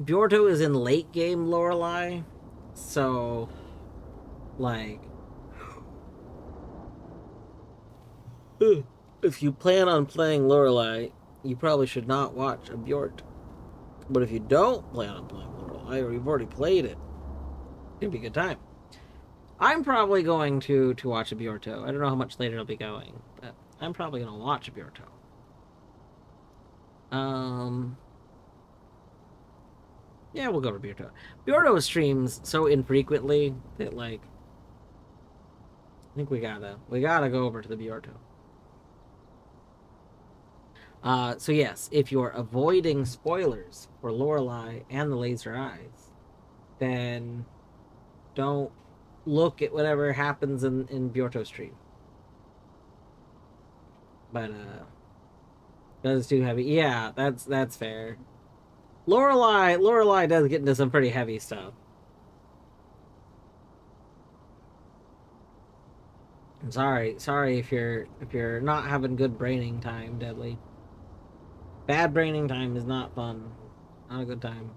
Bjorto is in late game Lorelei, so like if you plan on playing Lorelei, you probably should not watch a Bjort. But if you don't plan on playing Lorelei, or you've already played it, it'd be a good time. I'm probably going to watch a Bjorto. I don't know how much later it'll be going, but I'm probably going to watch a Bjorto. Um, yeah, we'll go to Bjorto. Bjorto streams so infrequently that like I think we gotta go over to the Bjorto. So yes, if you're avoiding spoilers for Lorelei and the Laser Eyes, then don't look at whatever happens in Bjorto stream. But that's too heavy. Yeah, that's fair. Lorelei does get into some pretty heavy stuff. I'm sorry if you're not having good braining time, Deadly. Bad braining time is not fun. Not a good time.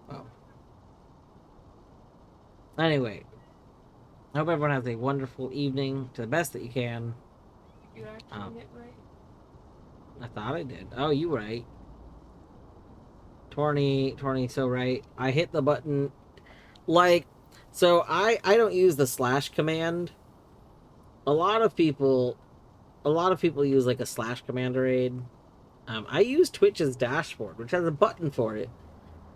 Well, anyway, I hope everyone has a wonderful evening to the best that you can. You actually hit right? I thought I did. Oh, you right. Torny, so right. I hit the button like so I don't use the slash command. A lot of people use like a slash commander aid. I use Twitch's dashboard, which has a button for it,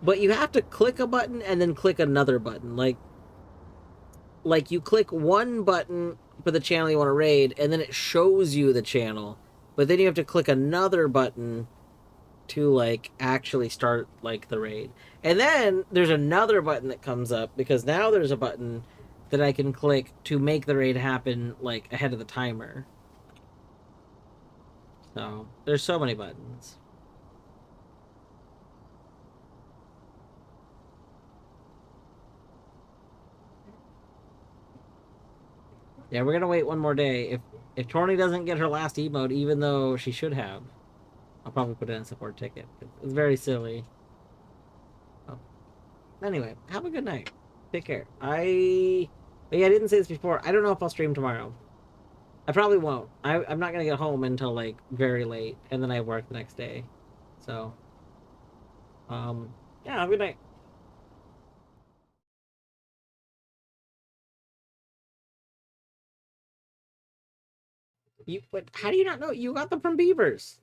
but you have to click a button and then click another button. Like you click one button for the channel you want to raid, and then it shows you the channel, but then you have to click another button to like actually start like the raid. And then there's another button that comes up because now there's a button that I can click to make the raid happen like ahead of the timer. So there's so many buttons. Yeah, we're gonna wait one more day. If Torny doesn't get her last emote, even though she should have, I'll probably put in a support ticket. It's very silly. Oh. Anyway, have a good night. Take care. But yeah, I didn't say this before. I don't know if I'll stream tomorrow. I probably won't. I'm not gonna get home until like very late, and then I work the next day. So, yeah, have a good night. But how do you not know? You got them from Beavers.